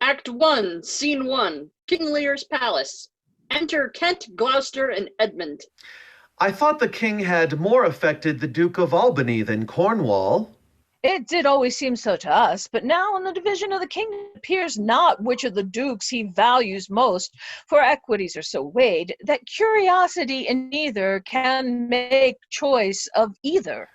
Act 1, Scene 1, King Lear's Palace. Enter Kent, Gloucester, and Edmund. I thought the king had more affected the Duke of Albany than Cornwall. It did always seem so to us, but now in the division of the kingdom it appears not which of the dukes he values most, for equities are so weighed, that curiosity in neither can make choice of either.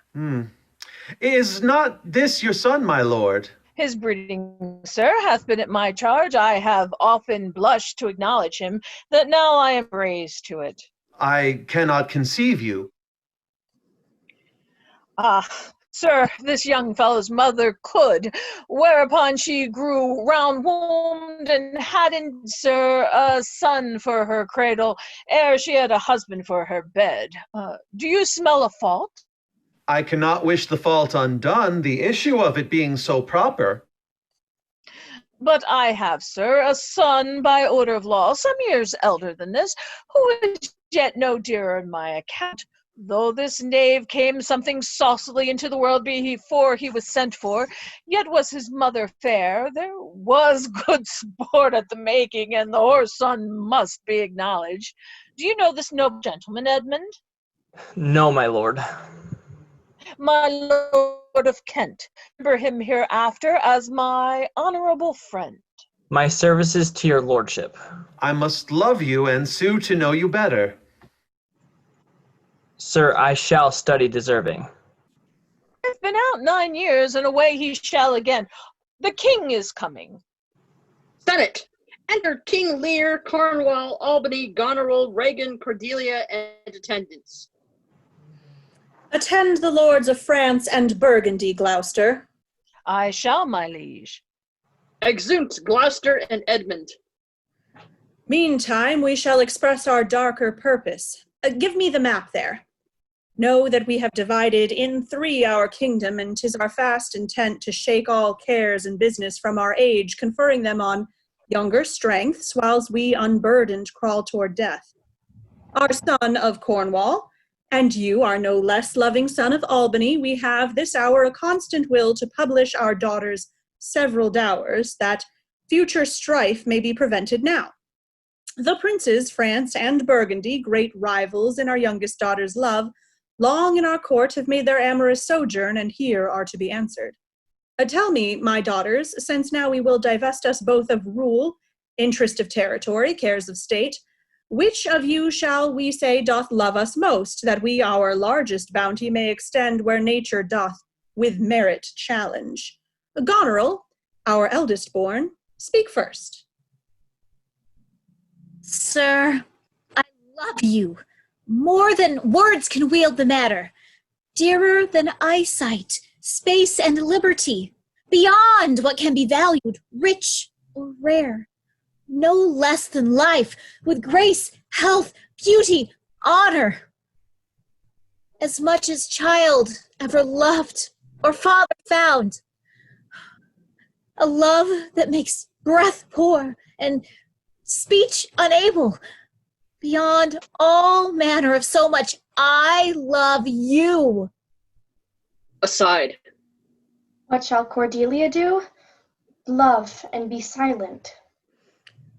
Is not this your son, my lord? His breeding, sir, hath been at my charge. I have often blushed to acknowledge him, that now I am raised to it. I cannot conceive you. Ah, sir, this young fellow's mother could, whereupon she grew round-wombed and hadn't, sir, a son for her cradle, ere she had a husband for her bed. Do you smell a fault? I cannot wish the fault undone, the issue of it being so proper. But I have, sir, a son by order of law, some years elder than this, who is yet no dearer in my account. Though this knave came something saucily into the world before he was sent for, yet was his mother fair. There was good sport at the making, and the horse son must be acknowledged. Do you know this noble gentleman, Edmund? No, my lord. My lord of Kent. Remember him hereafter as my honorable friend. My services to your lordship. I must love you and sue to know you better. Sir, I shall study deserving. I've been out 9 years, and away he shall again. The king is coming. Senate. Enter King Lear, Cornwall, Albany, Goneril, Regan, Cordelia, and attendants. Attend the lords of France and Burgundy, Gloucester. I shall, my liege. Exeunt Gloucester and Edmund. Meantime, we shall express our darker purpose. Give me the map there. Know that we have divided in 3 our kingdom, and 'tis our fast intent to shake all cares and business from our age, conferring them on younger strengths, whiles we unburdened crawl toward death. Our son of Cornwall, and you, our no less loving son of Albany, we have this hour a constant will to publish our daughters' several dowers, that future strife may be prevented now. The princes, France and Burgundy, great rivals in our youngest daughter's love, long in our court have made their amorous sojourn, and here are to be answered. Tell me, my daughters, since now we will divest us both of rule, interest of territory, cares of state, which of you shall we say doth love us most, that we our largest bounty may extend where nature doth with merit challenge? Goneril, our eldest born, speak first. Sir, I love you. More than words can wield the matter. Dearer than eyesight, space, and liberty. Beyond what can be valued, rich or rare. No less than life, with grace, health, beauty, honor. As much as child ever loved or father found. A love that makes breath poor and speech unable. Beyond all manner of so much, I love you. Aside. What shall Cordelia do? Love and be silent.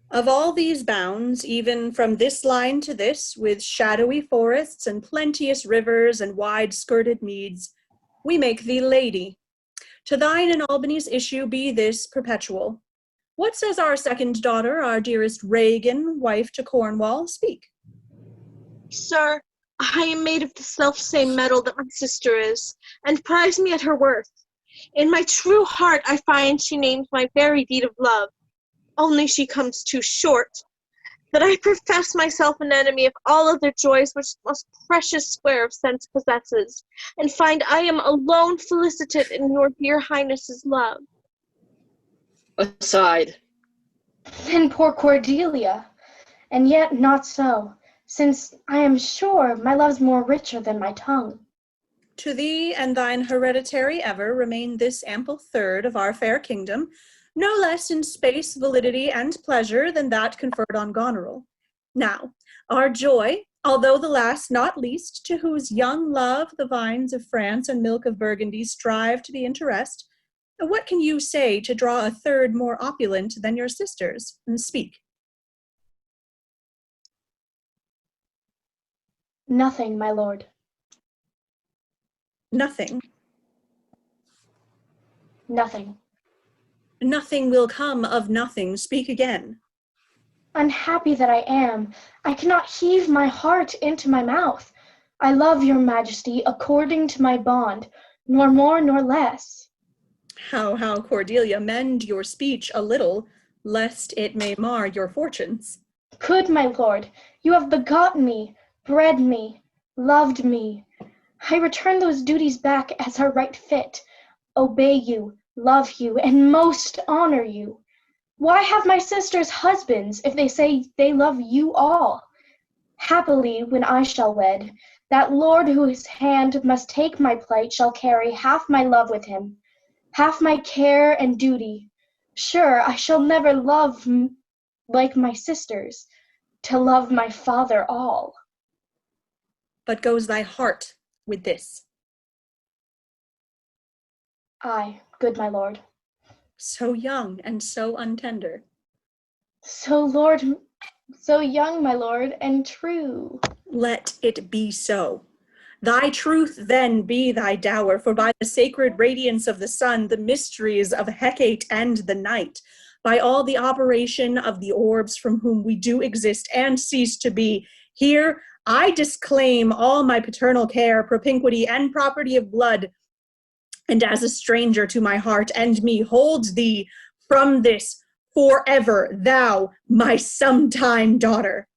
Of all these bounds, even from this line to this, with shadowy forests and plenteous rivers and wide-skirted meads, we make thee lady. To thine and Albany's issue be this perpetual. What says our second daughter, our dearest Regan, wife to Cornwall? Speak. Sir, I am made of the self-same metal that my sister is, and prize me at her worth. In my true heart I find she names my very deed of love. Only she comes too short, that I profess myself an enemy of all other joys which the most precious square of sense possesses, and find I am alone felicitate in your dear highness's love. Aside. Then poor Cordelia, and yet not so, since I am sure my love's more richer than my tongue. To thee and thine hereditary ever remain this ample third of our fair kingdom, no less in space, validity, and pleasure than that conferred on Goneril. Now, our joy, although the last not least, to whose young love the vines of France and milk of Burgundy strive to be interest, What can you say to draw a third more opulent than your sisters? And speak. Nothing, my lord. Nothing. Nothing. Nothing will come of nothing. Speak again. Unhappy that I am, I cannot heave my heart into my mouth. I love your majesty according to my bond, nor more nor less. How, Cordelia, mend your speech a little, lest it may mar your fortunes. Good my lord, you have begotten me, bred me, loved me. I return those duties back as are right fit, obey you, love you, and most honor you. Why have my sisters husbands if they say they love you all? Happily, when I shall wed, that lord whose hand must take my plight shall carry half my love with him, half my care and duty. Sure, I shall never love like my sisters, to love my father all. But goes thy heart with this? Aye, good my lord. So young and so untender. So young, my lord, and true. Let it be so. Thy truth then be thy dower, for by the sacred radiance of the sun, the mysteries of Hecate and the night, by all the operation of the orbs from whom we do exist and cease to be, here I disclaim all my paternal care, propinquity, and property of blood, and as a stranger to my heart and me, hold thee from this forever, thou, my sometime daughter.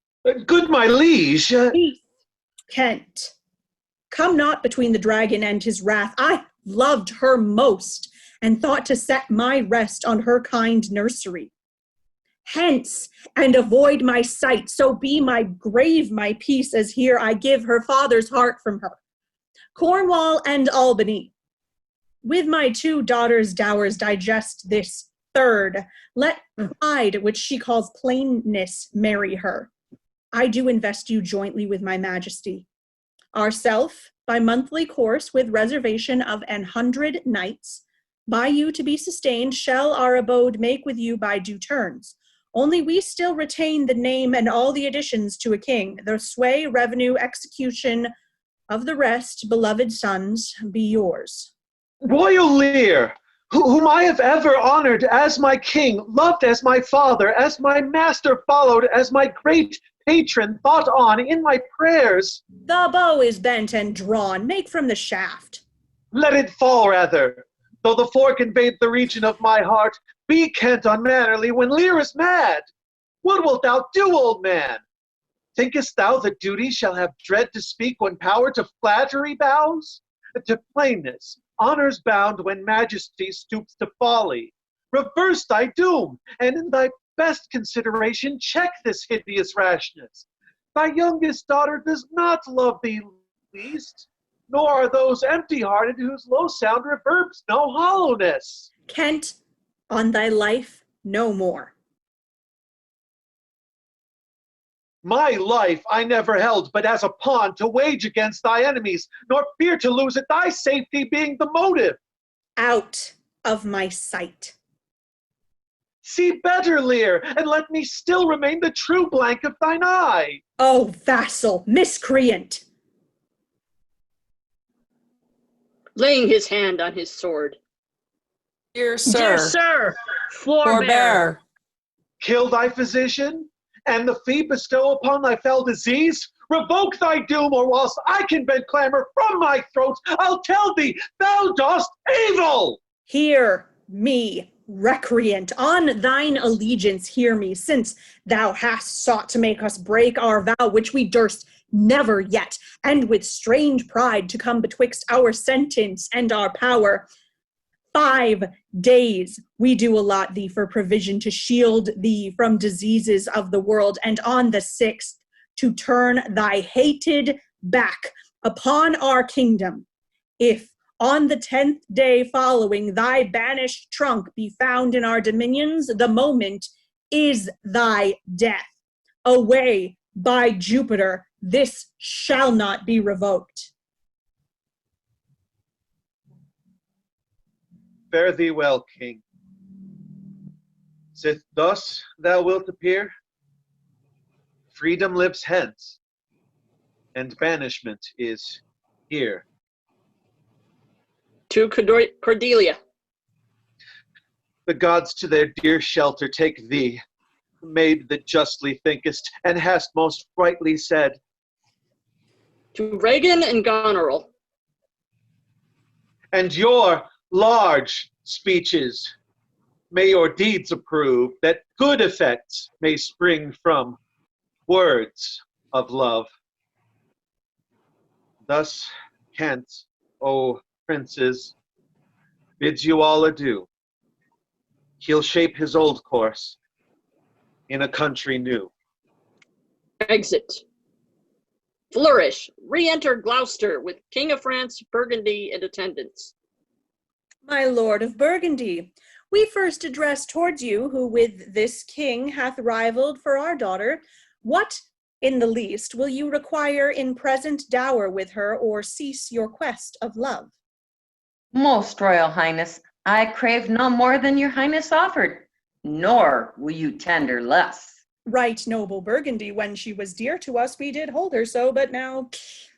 Good my liege. Peace, Kent. Come not between the dragon and his wrath. I loved her most, and thought to set my rest on her kind nursery. Hence, and avoid my sight, so be my grave my peace, as here I give her father's heart from her. Cornwall and Albany, with my 2 daughters' dowers digest this third. Let pride, which she calls plainness, marry her. I do invest you jointly with my majesty. Ourself, by monthly course, with reservation of 100 knights, by you to be sustained, shall our abode make with you by due turns. Only we still retain the name and all the additions to a king. The sway, revenue, execution of the rest, beloved sons, be yours. Royal Lear, whom I have ever honored as my king, loved as my father, as my master followed, as my great patron thought on in my prayers. The bow is bent and drawn. Make from the shaft. Let it fall rather, though the fork invade the region of my heart. Be Kent unmannerly when Lear is mad. What wilt thou do, old man? Thinkest thou that duty shall have dread to speak when power to flattery bows? To plainness, honor's bound when majesty stoops to folly. Reverse thy doom, and in thy best consideration check this hideous rashness. Thy youngest daughter does not love thee least, nor are those empty-hearted whose low sound reverbs no hollowness. Kent, on thy life, no more. My life I never held but as a pawn to wage against thy enemies, nor fear to lose it, thy safety being the motive. Out of my sight. See better, Lear, and let me still remain the true blank of thine eye. Oh, vassal, miscreant! Laying his hand on his sword. Dear sir, Dear sir, forbear. Kill thy physician, and the fee bestow upon thy fell disease? Revoke thy doom, or whilst I can bend clamor from my throat, I'll tell thee thou dost evil! Hear me, recreant, on thine allegiance hear me, since thou hast sought to make us break our vow, which we durst never yet, and with strange pride to come betwixt our sentence and our power. 5 days we do allot thee for provision to shield thee from diseases of the world, and on the 6th to turn thy hated back upon our kingdom. If on the 10th day following thy banished trunk be found in our dominions, the moment is thy death. Away, by Jupiter, this shall not be revoked. Fare thee well, King. Sith thus thou wilt appear, freedom lives hence, and banishment is here. To Cordelia. The gods to their dear shelter take thee, maid that justly thinkest, and hast most rightly said. To Regan and Goneril. And your large speeches may your deeds approve, that good effects may spring from words of love. Thus Kent, O princes, bids you all adieu. He'll shape his old course in a country new. Exit. Flourish. Re-enter Gloucester with King of France, Burgundy, and attendants. My lord of Burgundy, we first address towards you, who with this king hath rivaled for our daughter, what, in the least, will you require in present dower with her, or cease your quest of love? Most royal highness, I crave no more than your highness offered, nor will you tender less. Right noble Burgundy, when she was dear to us, we did hold her so, but now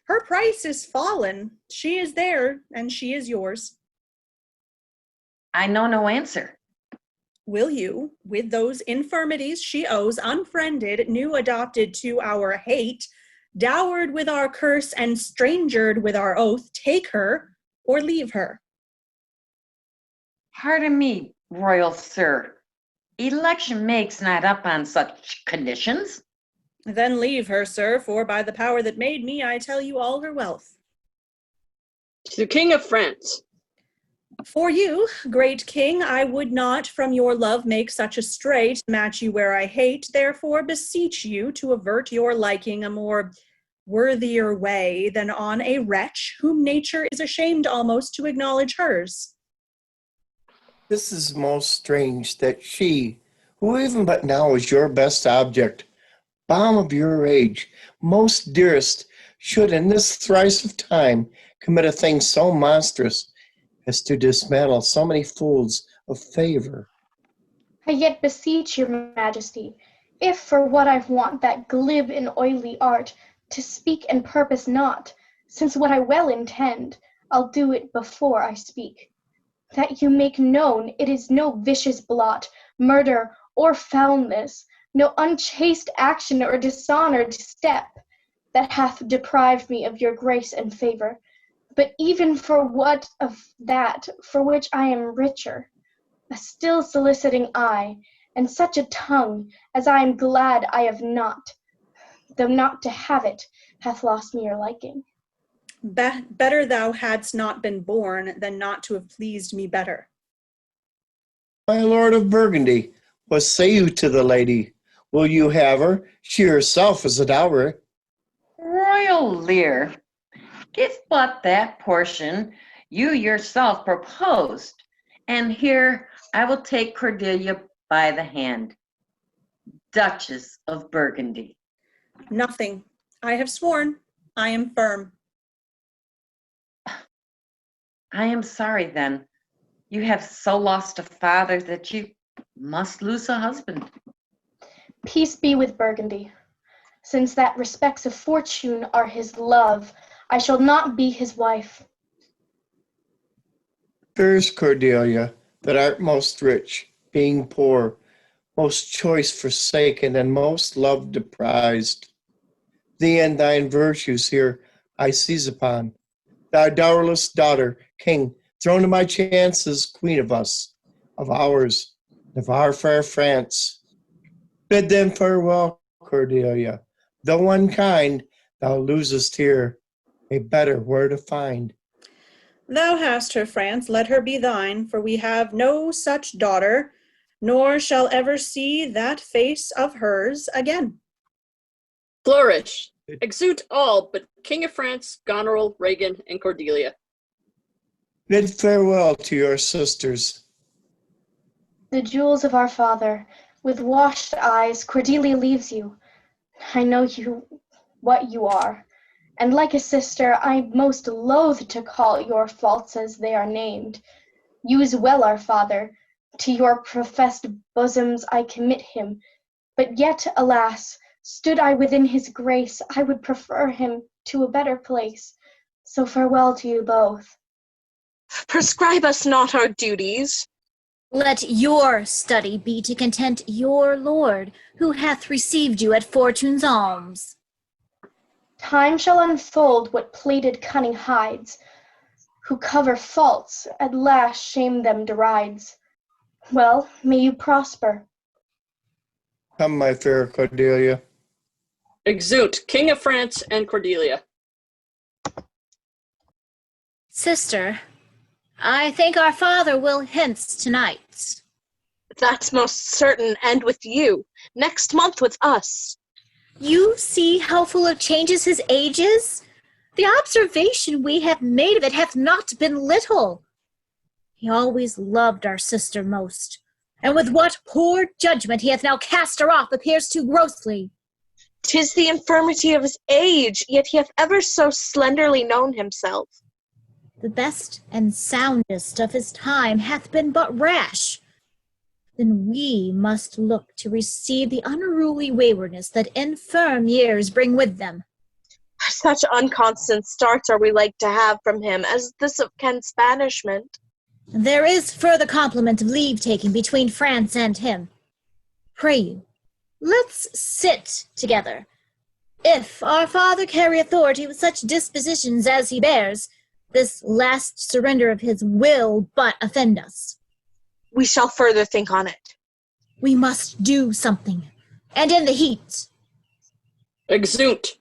her price is fallen. She is there, and she is yours. I know no answer. Will you, with those infirmities she owes, unfriended, new adopted to our hate, dowered with our curse, and strangered with our oath, take her or leave her? Pardon me, royal sir. Election makes not up on such conditions. Then leave her, sir, for by the power that made me, I tell you all her wealth. To the King of France. For you, great king, I would not from your love make such a strait, match you where I hate, therefore beseech you to avert your liking a more worthier way than on a wretch whom nature is ashamed almost to acknowledge hers. This is most strange that she, who even but now is your best object, balm of your age, most dearest, should in this thrice of time commit a thing so monstrous as to dismantle so many fools of favor. I yet beseech your majesty, if for what I want that glib and oily art, to speak and purpose not, since what I well intend, I'll do it before I speak. That you make known it is no vicious blot, murder, or foulness, no unchaste action or dishonored step, that hath deprived me of your grace and favor, but even for what of that for which I am richer, a still soliciting eye, and such a tongue as I am glad I have not, though not to have it hath lost me your liking. Better thou hadst not been born than not to have pleased me better. My lord of Burgundy, what say you to the lady? Will you have her? She herself is a dowry. Royal Lear, give but that portion you yourself proposed, and here I will take Cordelia by the hand, Duchess of Burgundy. Nothing. I have sworn. I am firm. I am sorry then. You have so lost a father that you must lose a husband. Peace be with Burgundy. Since that respects of fortune are his love, I shall not be his wife. First, Cordelia, that art most rich, being poor, most choice forsaken, and most love deprised. Thee and thine virtues here I seize upon. Thy dowerless daughter, king, thrown to my chances, queen of us, of ours, of our fair France. Bid them farewell, Cordelia. Though unkind, thou losest here a better where to find. Thou hast her, France, let her be thine, for we have no such daughter, nor shall ever see that face of hers again. Flourish. Exude all but King of France, Goneril, Regan, and Cordelia. Bid farewell to your sisters. The jewels of our father, with washed eyes, Cordelia leaves you. I know you what you are, and like a sister, I most loathe to call your faults as they are named. Use well our father. To your professed bosoms I commit him. But yet, alas, stood I within his grace, I would prefer him to a better place. So farewell to you both. Prescribe us not our duties. Let your study be to content your lord, who hath received you at fortune's alms. Time shall unfold what plated cunning hides. Who cover faults, at last shame them derides. Well, may you prosper. Come, my fair Cordelia. Exeunt, King of France and Cordelia. Sister, I think our father will hence tonight. That's most certain, and with you. Next month with us. You see how full of changes his age is? The observation we have made of it hath not been little. He always loved our sister most, and with what poor judgment he hath now cast her off appears too grossly. 'Tis the infirmity of his age, yet he hath ever so slenderly known himself. The best and soundest of his time hath been but rash. Then we must look to receive the unruly waywardness that infirm years bring with them. Such unconstant starts are we like to have from him as this of Kent's banishment. There is further compliment of leave-taking between France and him. Pray you, let's sit together. If our father carry authority with such dispositions as he bears, this last surrender of his will but offend us. We shall further think on it. We must do something, and in the heat. Exeunt.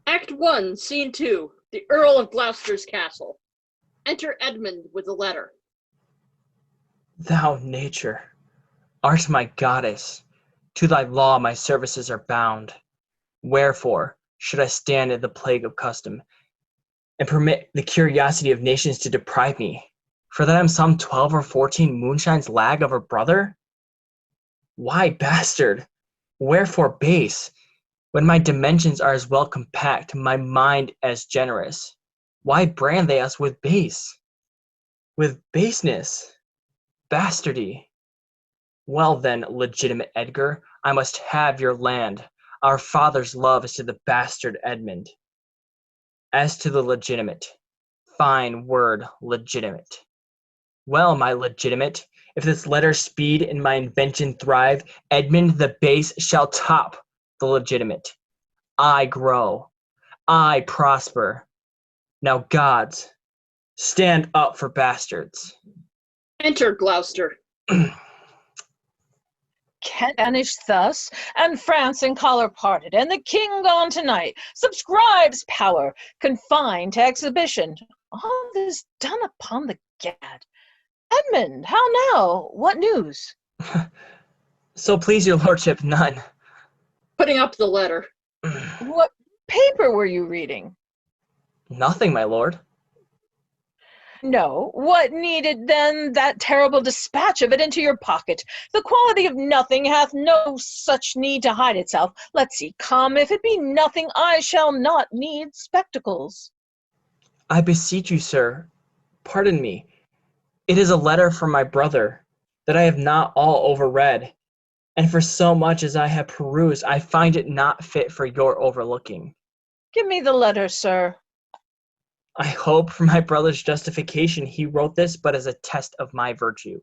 Act 1, Scene 2, the Earl of Gloucester's castle. Enter Edmund with a letter. Thou nature, art my goddess. To thy law my services are bound. Wherefore should I stand in the plague of custom, and permit the curiosity of nations to deprive me, for that I'm some 12 or 14 moonshines lag of a brother? Why bastard? Wherefore base? When my dimensions are as well compact, my mind as generous, why brand they us with base? With baseness? Bastardy? Well then, legitimate Edgar, I must have your land. Our father's love is to the bastard Edmund. As to the legitimate, fine word, legitimate. Well, my legitimate, if this letter speed and my invention thrive, Edmund the base shall top the legitimate. I grow, I prosper. Now gods, stand up for bastards. Enter Gloucester. Kent banished thus, and France in color parted, and the king gone tonight, subscribes power, confined to exhibition. All this done upon the gad. Edmund, how now? What news? So please your lordship, none. Putting up the letter. What paper were you reading? Nothing, my lord. No. What needed then that terrible dispatch of it into your pocket? The quality of nothing hath no such need to hide itself. Let's see, come, if it be nothing, I shall not need spectacles. I beseech you, sir, pardon me. It is a letter from my brother that I have not all overread, and for so much as I have perused, I find it not fit for your overlooking. Give me the letter, sir. I hope for my brother's justification he wrote this but as a test of my virtue.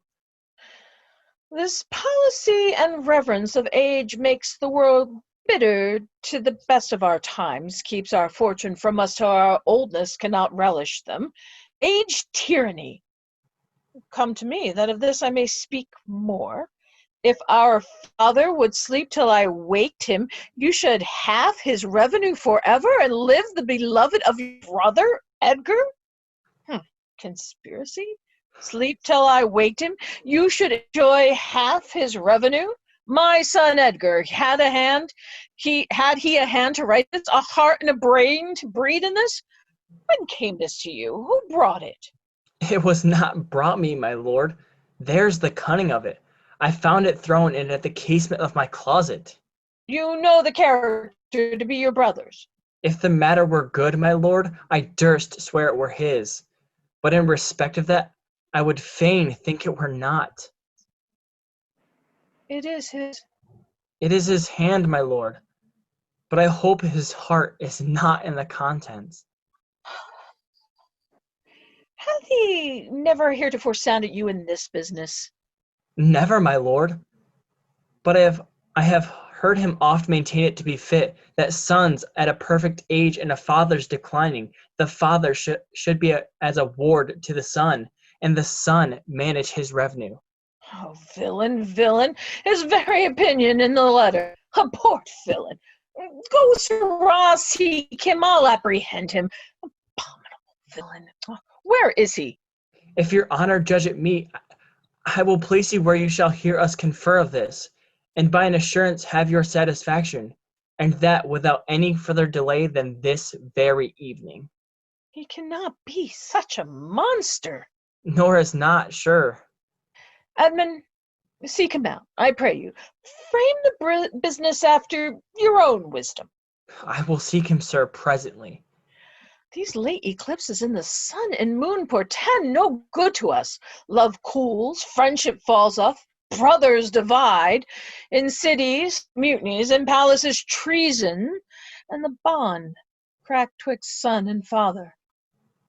This policy and reverence of age makes the world bitter to the best of our times, keeps our fortune from us till our oldness cannot relish them. Age tyranny. Come to me, that of this I may speak more. If our father would sleep till I waked him, you should have his revenue forever and live the beloved of your brother, Edgar? Conspiracy? Sleep till I waked him, you should enjoy half his revenue? My son Edgar had a hand, he a hand to write this, a heart and a brain to breed in this? When came this to you? Who brought it? It was not brought me, my lord. There's the cunning of it. I found it thrown in at the casement of my closet. You know the character to be your brother's. If the matter were good, my lord, I durst swear it were his. but in respect of that, I would fain think it were not. It is his. It is his hand, my lord, but I hope his heart is not in the contents. Hath he never heretofore sounded you in this business? Never, my lord, but I have heard him oft maintain it to be fit that sons at a perfect age and a father's declining, the father should be as a ward to the son, and the son manage his revenue. Oh, villain, villain, his very opinion in the letter. Abhorred villain. Go, Sara, seek him, I'll apprehend him. Abominable villain. Where is he? If your honor judge it meet, I will place you where you shall hear us confer of this, and by an assurance have your satisfaction, and that without any further delay than this very evening. He cannot be such a monster. Nor is not, sure. Edmund, seek him out, I pray you. Frame the business after your own wisdom. I will seek him, sir, presently. These late eclipses in the sun and moon portend no good to us. Love cools, friendship falls off, brothers divide. In cities, mutinies, in palaces, treason, and the bond cracked twixt son and father.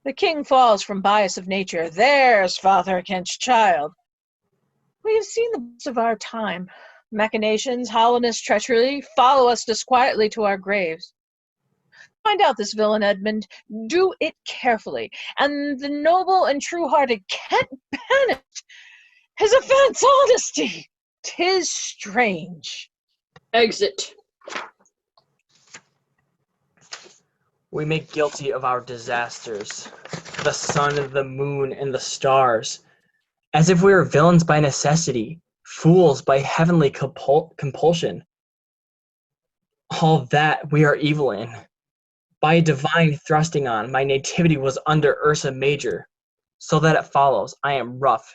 The king falls from bias of nature. There's father against child. We have seen the best of our time. Machinations, hollowness, treachery follow us disquietly to our graves. Find out this villain, Edmund. Do it carefully, and the noble and true-hearted can't banish his offense honesty. 'Tis strange. Exit. We make guilty of our disasters, the sun, the moon, and the stars, as if we were villains by necessity, fools by heavenly compulsion. All that we are evil in. By a divine thrusting on, my nativity was under Ursa Major, so that it follows I am rough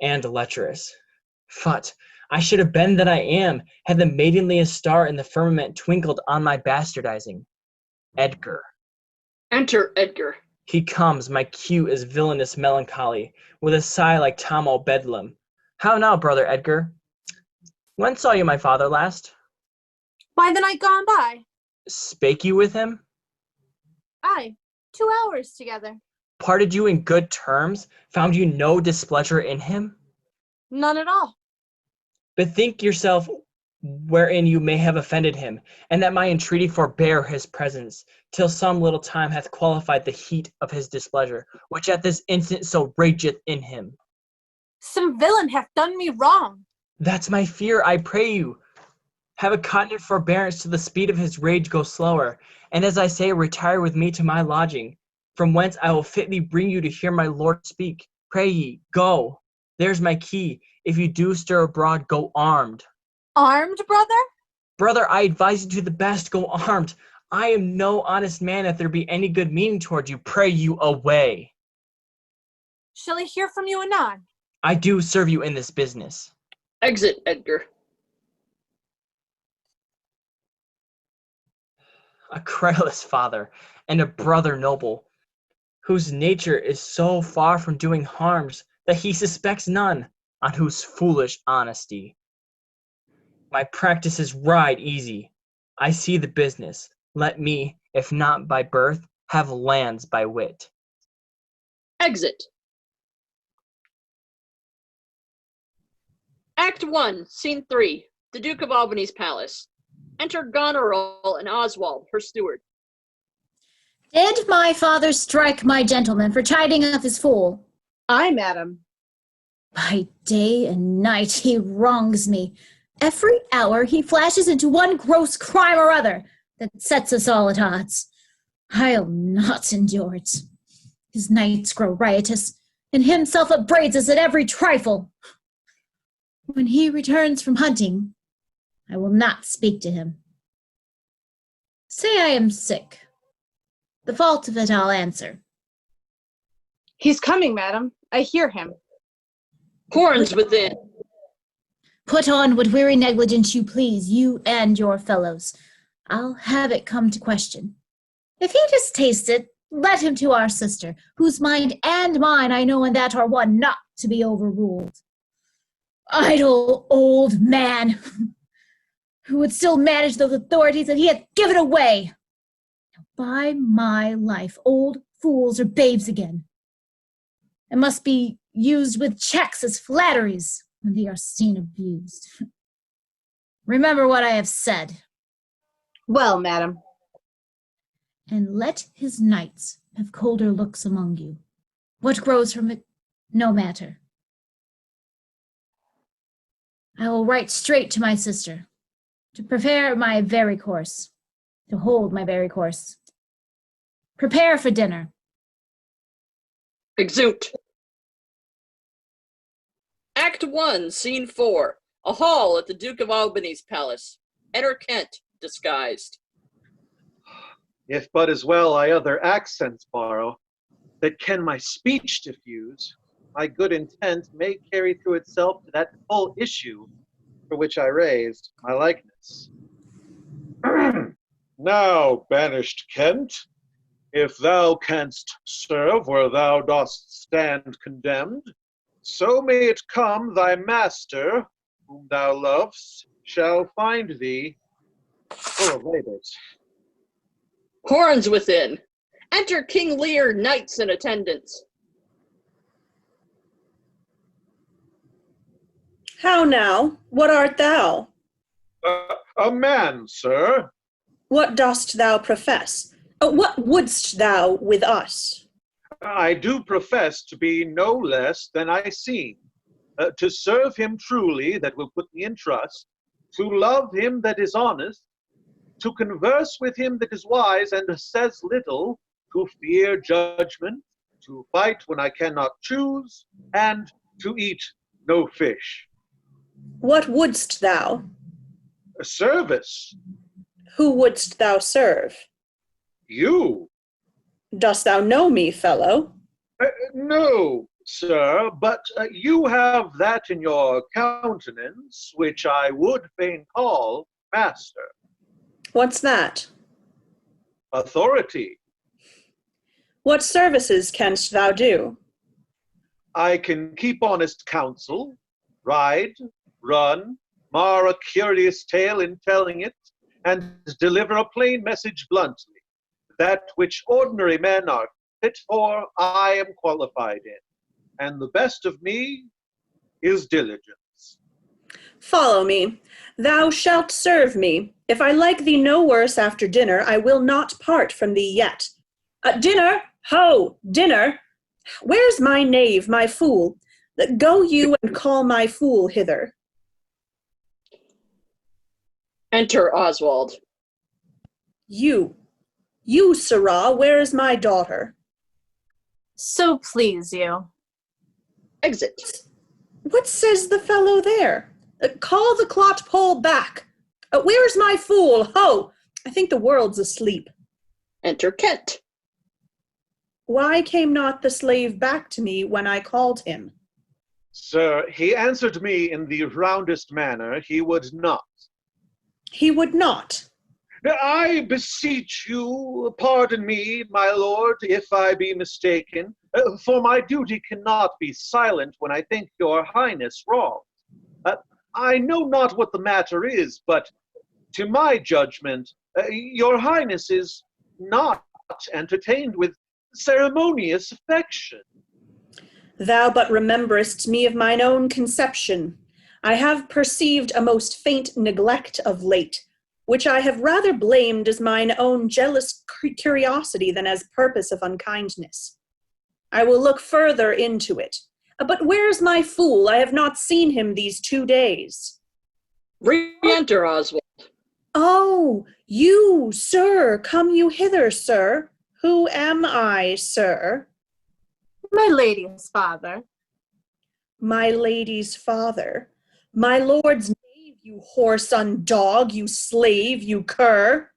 and lecherous. But I should have been that I am, had the maidenliest star in the firmament twinkled on my bastardizing. Edgar. Enter Edgar. He comes, my cue is villainous melancholy, with a sigh like Tom o' Bedlam. How now, brother Edgar? When saw you my father last? Why, the night gone by. Spake you with him? Aye, 2 hours together. Parted you in good terms? Found you no displeasure in him? None at all. Bethink yourself wherein you may have offended him, and that my entreaty forbear his presence, till some little time hath qualified the heat of his displeasure, which at this instant so rageth in him. Some villain hath done me wrong. That's my fear, I pray you. Have a continent forbearance till the speed of his rage go slower, and as I say, retire with me to my lodging, from whence I will fitly bring you to hear my lord speak. Pray ye, go. There's my key. If you do stir abroad, go armed. Armed, brother? Brother, I advise you to the best, go armed. I am no honest man if there be any good meaning toward you. Pray you away. Shall I hear from you anon? I do serve you in this business. Exit Edgar. A credulous father and a brother noble, whose nature is so far from doing harms that he suspects none, on whose foolish honesty. My practices ride easy. I see the business. Let me, if not by birth, have lands by wit. Exit. Act 1, Scene 3. The Duke of Albany's palace. Enter Goneril and Oswald, her steward. Did my father strike my gentleman for chiding of his fool? Aye, madam. By day and night he wrongs me. Every hour he flashes into one gross crime or other that sets us all at odds. I'll not endure it. His nights grow riotous, and himself upbraids us at every trifle. When he returns from hunting, I will not speak to him. Say I am sick. The fault of it I'll answer. He's coming, madam. I hear him. Horns within. Put on what weary negligence you please, you and your fellows. I'll have it come to question. If he distaste it, Let him to our sister, whose mind and mine I know in that are one, not to be overruled. Idle old man, who would still manage those authorities that he hath given away. By my life, old fools are babes again, and must be used with checks as flatteries when they are seen abused. Remember what I have said. Well, madam. And let his knights have colder looks among you. What grows from it, no matter. I will write straight to my sister, to prepare my very course, to hold my very course. Prepare for dinner. Exeunt. Act 1, Scene 4. A hall at the Duke of Albany's palace. Enter Kent, disguised. If but as well I other accents borrow, that can my speech diffuse, my good intent may carry through itself to that full issue for which I raised my likeness. Now, banished Kent, if thou canst serve where thou dost stand condemned, so may it come thy master, whom thou lovest, shall find thee full of labors. Horns within. Enter King Lear, knights in attendance. How now? What art thou? A man, sir. What dost thou profess? What wouldst thou with us? I do profess to be no less than I seem, to serve him truly that will put me in trust, to love him that is honest, to converse with him that is wise and says little, to fear judgment, to fight when I cannot choose, and to eat no fish. What wouldst thou? A service. Who wouldst thou serve? You. Dost thou know me, fellow? No, sir, but you have that in your countenance which I would fain call master. What's that? Authority. What services canst thou do? I can keep honest counsel, ride, run, mar a curious tale in telling it, and deliver a plain message bluntly. That which ordinary men are fit for, I am qualified in, and the best of me is diligence. Follow me. Thou shalt serve me. If I like thee no worse after dinner, I will not part from thee yet. Dinner! Ho! Dinner! Where's my knave, my fool? Go you and call my fool hither. Enter Oswald. You, Sara, where is my daughter? So please you. Exit. What says the fellow there? Call the clot pole back. Where's my fool? Ho! I think the world's asleep. Enter Kent. Why came not the slave back to me when I called him? Sir, he answered me in the roundest manner, he would not. He would not. I beseech you, pardon me, my lord, if I be mistaken, for my duty cannot be silent when I think your highness wrong. I know not what the matter is, but to my judgment, your highness is not entertained with ceremonious affection. Thou but rememberest me of mine own conception. I have perceived a most faint neglect of late, which I have rather blamed as mine own jealous curiosity than as purpose of unkindness. I will look further into it. But where's my fool? I have not seen him these 2 days. Re-enter Oswald. Oh, you, sir, come you hither, sir. Who am I, sir? My lady's father. My lady's father. My lord's knave, you whoreson dog, you slave, you cur.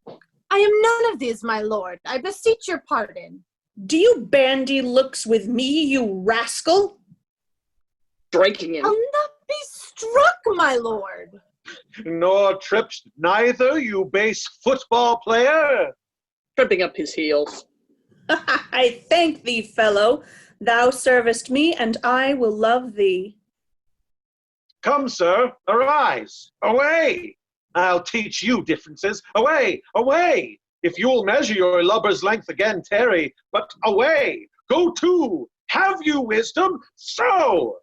I am none of these, my lord. I beseech your pardon. Do you bandy looks with me, you rascal? Striking him. I'll not be struck, my lord. Nor tripped neither, you base football player? Tripping up his heels. I thank thee, fellow. Thou servest me, and I will love thee. Come, sir, arise. Away! I'll teach you differences. Away, away! If you'll measure your lubber's length again, tarry, but away! Go to! Have you wisdom? So!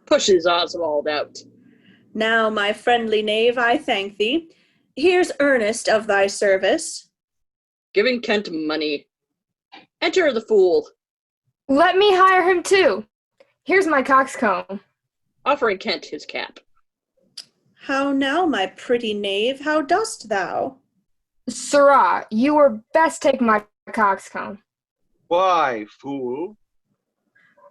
Pushes Oswald out. Now, my friendly knave, I thank thee. Here's earnest of thy service. Giving Kent money. Enter the fool. Let me hire him too. Here's my coxcomb. Offering Kent his cap. How now, my pretty knave, how dost thou? Sirrah, you were best take my coxcomb. Why, fool?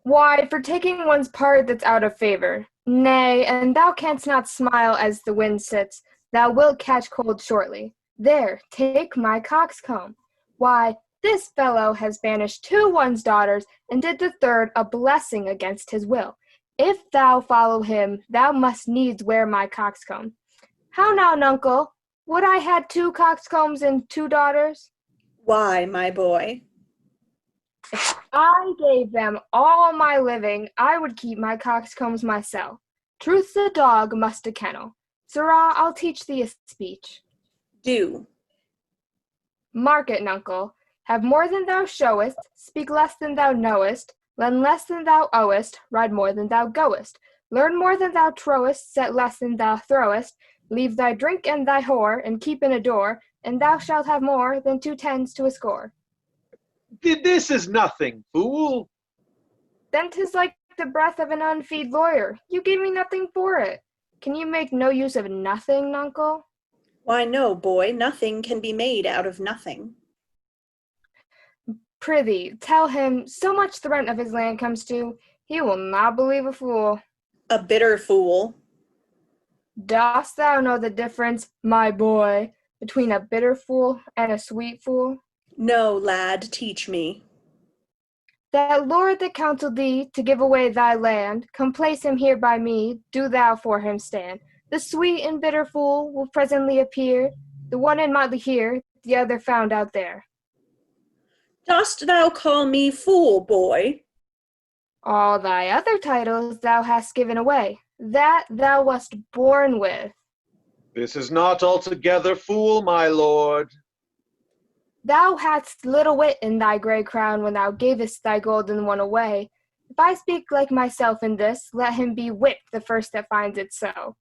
Why, for taking one's part that's out of favor. Nay, and thou canst not smile as the wind sits. Thou wilt catch cold shortly. There, take my coxcomb. Why, this fellow has banished 2 one's daughters, and did the 3rd a blessing against his will. If thou follow him, thou must needs wear my coxcomb. How now, nuncle? Would I had 2 coxcombs and 2 daughters? Why, my boy? If I gave them all my living, I would keep my coxcombs myself. Truth the dog must a kennel. Sirrah, I'll teach thee a speech. Do. Mark it, nuncle. Have more than thou showest, speak less than thou knowest, lend less than thou owest, ride more than thou goest, learn more than thou trowest, set less than thou throwest, leave thy drink and thy whore, and keep and adore, and thou shalt have more than 2 tens to a score. This is nothing, fool. Then 'tis like the breath of an unfeed lawyer. You gave me nothing for it. Can you make no use of nothing, nuncle? Why, no, boy, nothing can be made out of nothing. Prithee, tell him, so much the rent of his land comes to, he will not believe a fool. A bitter fool. Dost thou know the difference, my boy, between a bitter fool and a sweet fool? No, lad, teach me. That lord that counselled thee to give away thy land, come place him here by me, do thou for him stand. The sweet and bitter fool will presently appear, the one in motley here, the other found out there. Dost thou call me fool, boy? All thy other titles thou hast given away, that thou wast born with. This is not altogether fool, my lord. Thou hadst little wit in thy grey crown when thou gavest thy golden one away. If I speak like myself in this, let him be whipped the first that finds it so.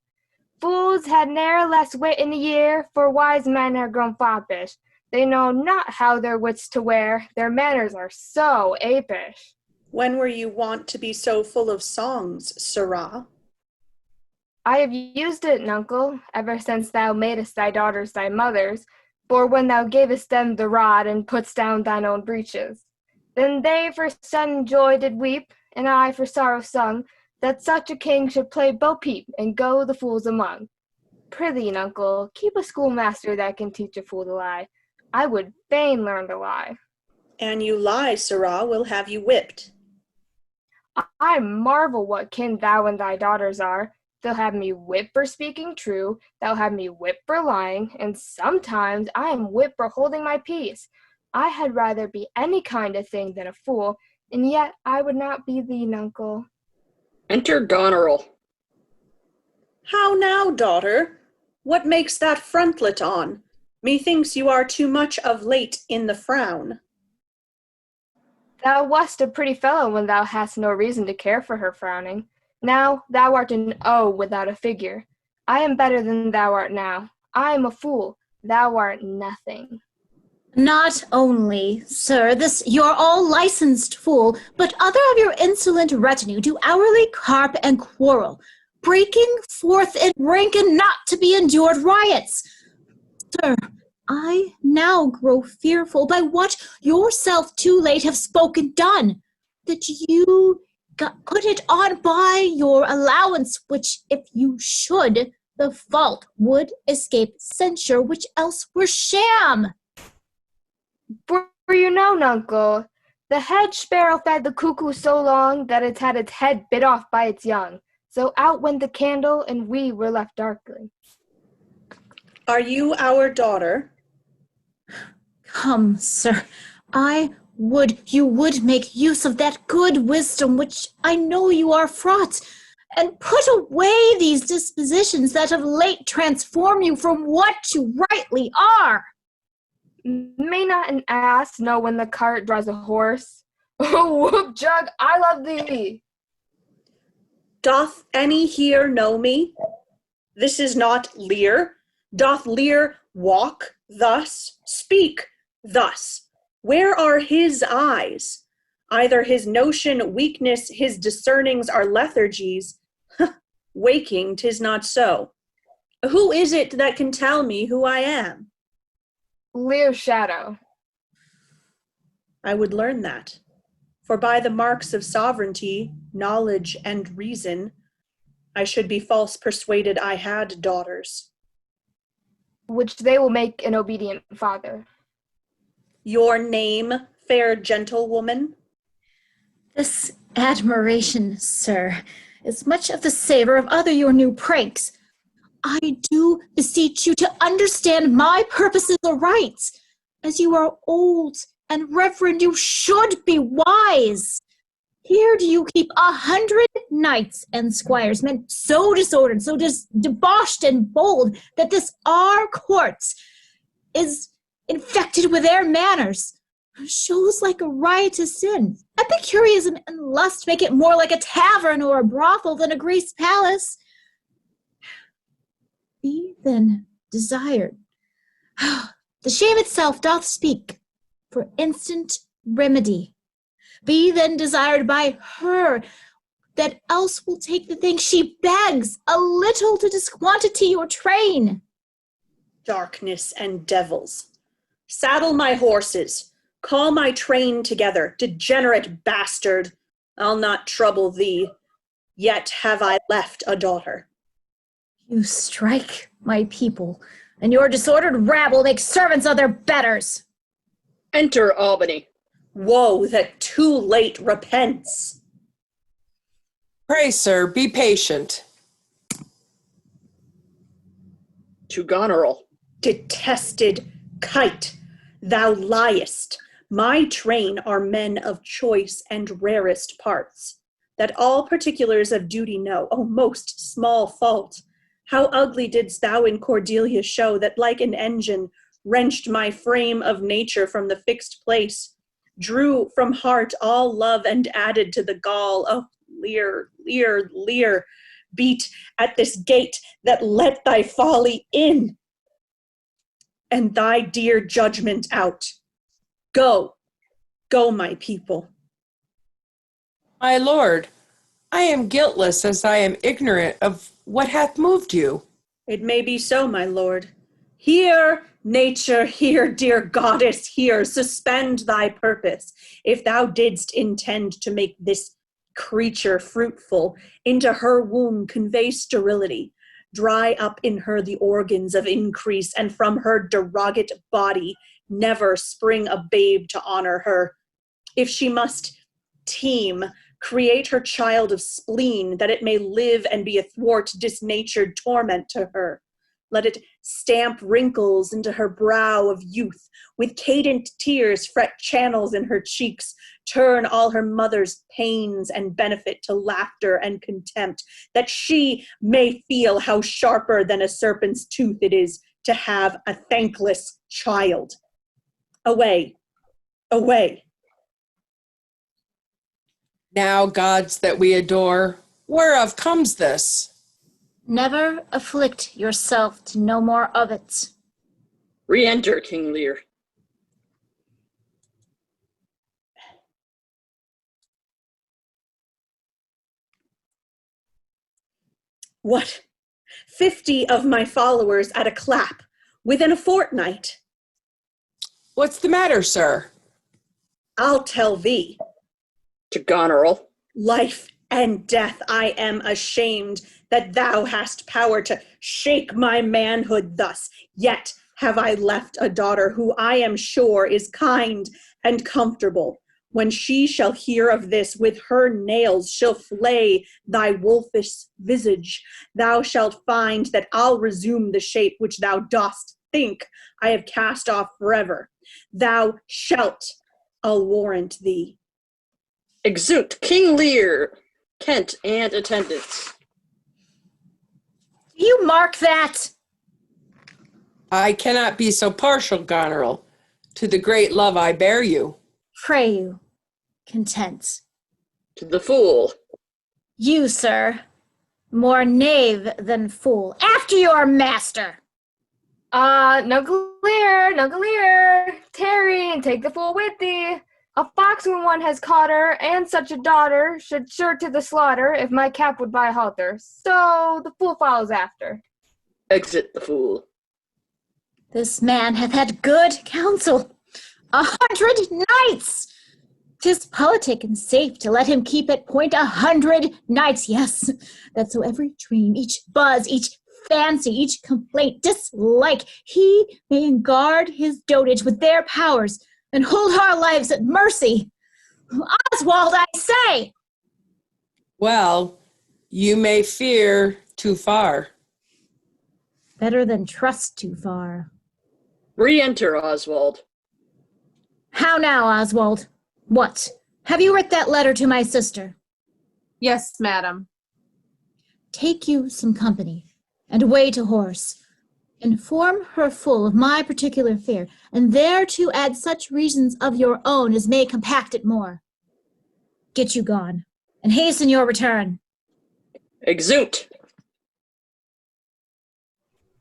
Fools had ne'er less wit in a year, for wise men are grown foppish. They know not how their wits to wear, their manners are so apish. When were you wont to be so full of songs, Sirrah? I have used it, nuncle, ever since thou madest thy daughters thy mothers, for when thou gavest them the rod and putst down thine own breeches. Then they for sudden joy did weep, and I for sorrow sung, that such a king should play bo-peep and go the fools among. Prithee, nuncle, keep a schoolmaster that can teach a fool to lie. I would fain learn to lie. An you lie, Sirrah, we'll have you whipped. I marvel what kin thou and thy daughters are. They'll have me whipped for speaking true, they'll have me whipped for lying, and sometimes I am whipped for holding my peace. I had rather be any kind of thing than a fool, and yet I would not be thee, nuncle. Enter Goneril. How now, daughter? What makes that frontlet on? Methinks you are too much of late in the frown. Thou wast a pretty fellow when thou hadst no reason to care for her frowning. Now thou art an O without a figure. I am better than thou art now. I am a fool. Thou art nothing. Not only, sir, this your all licensed fool, but other of your insolent retinue do hourly carp and quarrel, breaking forth in rank and not to be endured riots. Sir, I now grow fearful by what yourself too late have spoken done, that you put it on by your allowance, which if you should, the fault would escape censure, which else were sham. For you know, nuncle, the hedge sparrow fed the cuckoo so long that it had its head bit off by its young. So out went the candle, and we were left darkly. Are you our daughter? Come, sir, I you would make use of that good wisdom which I know you are fraught, and put away these dispositions that of late transform you from what you rightly are. May not an ass know when the cart draws a horse? Oh, whoop jug, I love thee. Doth any here know me? This is not Lear. Doth Lear walk thus, speak thus? Where are his eyes? Either his notion weakness, his discernings are lethargies. Waking, 'tis not so. Who is it that can tell me who I am? Lear's shadow. I would learn that. For by the marks of sovereignty, knowledge, and reason, I should be false persuaded I had daughters. Which they will make an obedient father. Your name, fair gentlewoman? This admiration, sir, is much of the savor of other your new pranks. I do beseech you to understand my purposes aright. As you are old and reverend, you should be wise. Here do you keep 100 knights and squires, men so disordered, so debauched and bold, that this our court is infected with their manners. Shows like a riotous sin. Epicureanism and lust make it more like a tavern or a brothel than a greased palace. Be then desired. The shame itself doth speak for instant remedy. Be then desired by her that else will take the thing she begs, a little to disquantity your train. Darkness and devils. Saddle my horses. Call my train together, degenerate bastard. I'll not trouble thee. Yet have I left a daughter. You strike my people, and your disordered rabble make servants of their betters. Enter Albany. Woe that too late repents. Pray, sir, be patient. To Goneril. Detested kite, thou liest. My train are men of choice and rarest parts, that all particulars of duty know. O most small fault! How ugly didst thou in Cordelia show, that like an engine wrenched my frame of nature from the fixed place, drew from heart all love and added to the gall. Oh, Lear, Lear, Lear, beat at this gate that let thy folly in, and thy dear judgment out. Go, go, my people. My lord, I am guiltless as I am ignorant of what hath moved you. It may be so, my lord. Here, nature, here, dear goddess, here, suspend thy purpose. If thou didst intend to make this creature fruitful, into her womb convey sterility, dry up in her the organs of increase, and from her derogate body never spring a babe to honor her. If she must teem, create her child of spleen, that it may live and be athwart disnatured torment to her. Let it stamp wrinkles into her brow of youth, with cadent tears fret channels in her cheeks, turn all her mother's pains and benefit to laughter and contempt, that she may feel how sharper than a serpent's tooth it is to have a thankless child. Away, away. Now, gods that we adore, whereof comes this? Never afflict yourself to no more of it. Re-enter King Lear. What? 50 of my followers at a clap, within a fortnight. What's the matter, sir? I'll tell thee. To Goneril. Life and death, I am ashamed that thou hast power to shake my manhood thus. Yet have I left a daughter who I am sure is kind and comfortable. When she shall hear of this, with her nails she'll flay thy wolfish visage. Thou shalt find that I'll resume the shape which thou dost think I have cast off forever. Thou shalt I'll warrant thee. Exeunt King Lear, Kent, and attendants. Do you mark that? I cannot be so partial, Goneril, to the great love I bear you. Pray you, content. To the fool. You, sir, more knave than fool. After your master. Nuggle Lear, tarry and take the fool with thee. A fox when one has caught her, and such a daughter, should sure to the slaughter, if my cap would buy a halter. So the fool follows after. Exit the fool. This man hath had good counsel. 100 knights! 'Tis politic and safe to let him keep at point 100 knights, yes, that so every dream, each buzz, each fancy, each complaint, dislike, he may guard his dotage with their powers, and hold our lives at mercy. Oswald, I say! Well, you may fear too far. Better than trust too far. Re-enter, Oswald. How now, Oswald? What? Have you writ that letter to my sister? Yes, madam. Take you some company, and wait a horse. Inform her full of my particular fear, and thereto add such reasons of your own as may compact it more. Get you gone, and hasten your return. Exeunt.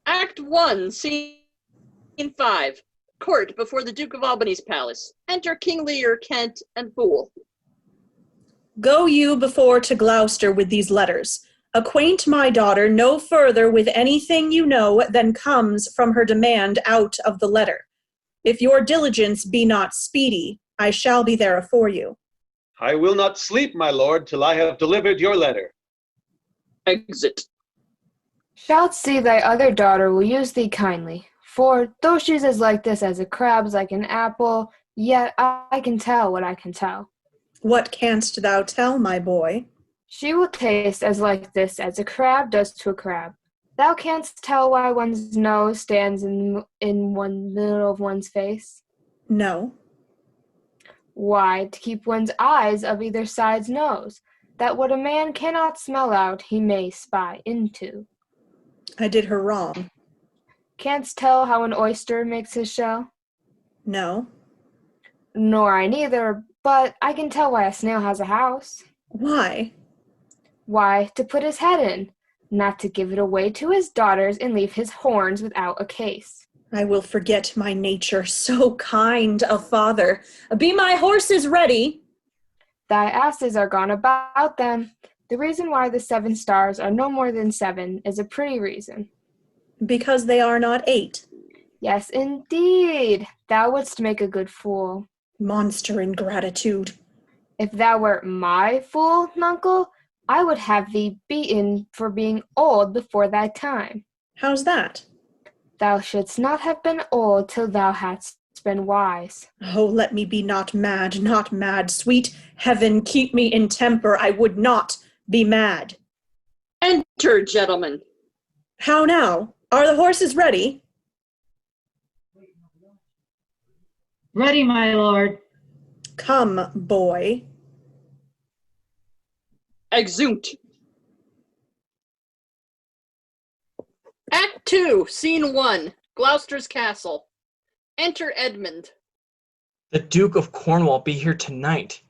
Act 1, Scene 5. Court before the Duke of Albany's palace. Enter King Lear, Kent, and Fool. Go you before to Gloucester with these letters. Acquaint my daughter no further with anything you know than comes from her demand out of the letter. If your diligence be not speedy, I shall be there afore you. I will not sleep, my lord, till I have delivered your letter. Exit. Shalt see thy other daughter will use thee kindly. For, though she's as like this as a crab's like an apple, yet I can tell what I can tell. What canst thou tell, my boy? She will taste as like this as a crab does to a crab. Thou canst tell why one's nose stands in one middle of one's face? No. Why, to keep one's eyes of either side's nose, that what a man cannot smell out, he may spy into. I did her wrong. Canst tell how an oyster makes his shell? No. Nor I neither, but I can tell why a snail has a house. Why? Why, to put his head in, not to give it away to his daughters and leave his horns without a case. I will forget my nature, so kind a father. Be my horses ready? Thy asses are gone about them. The reason why the 7 stars are no more than 7 is a pretty reason. Because they are not 8. Yes, indeed. Thou wouldst make a good fool. Monster ingratitude. If thou wert my fool, nuncle, I would have thee beaten for being old before thy time. How's that? Thou shouldst not have been old till thou hadst been wise. Oh, let me be not mad, not mad. Sweet heaven, keep me in temper. I would not be mad. Enter, gentlemen. How now? Are the horses ready? Ready, my lord. Come, boy. Exeunt. Act 2, Scene 1, Gloucester's Castle. Enter Edmund. The Duke of Cornwall be here tonight.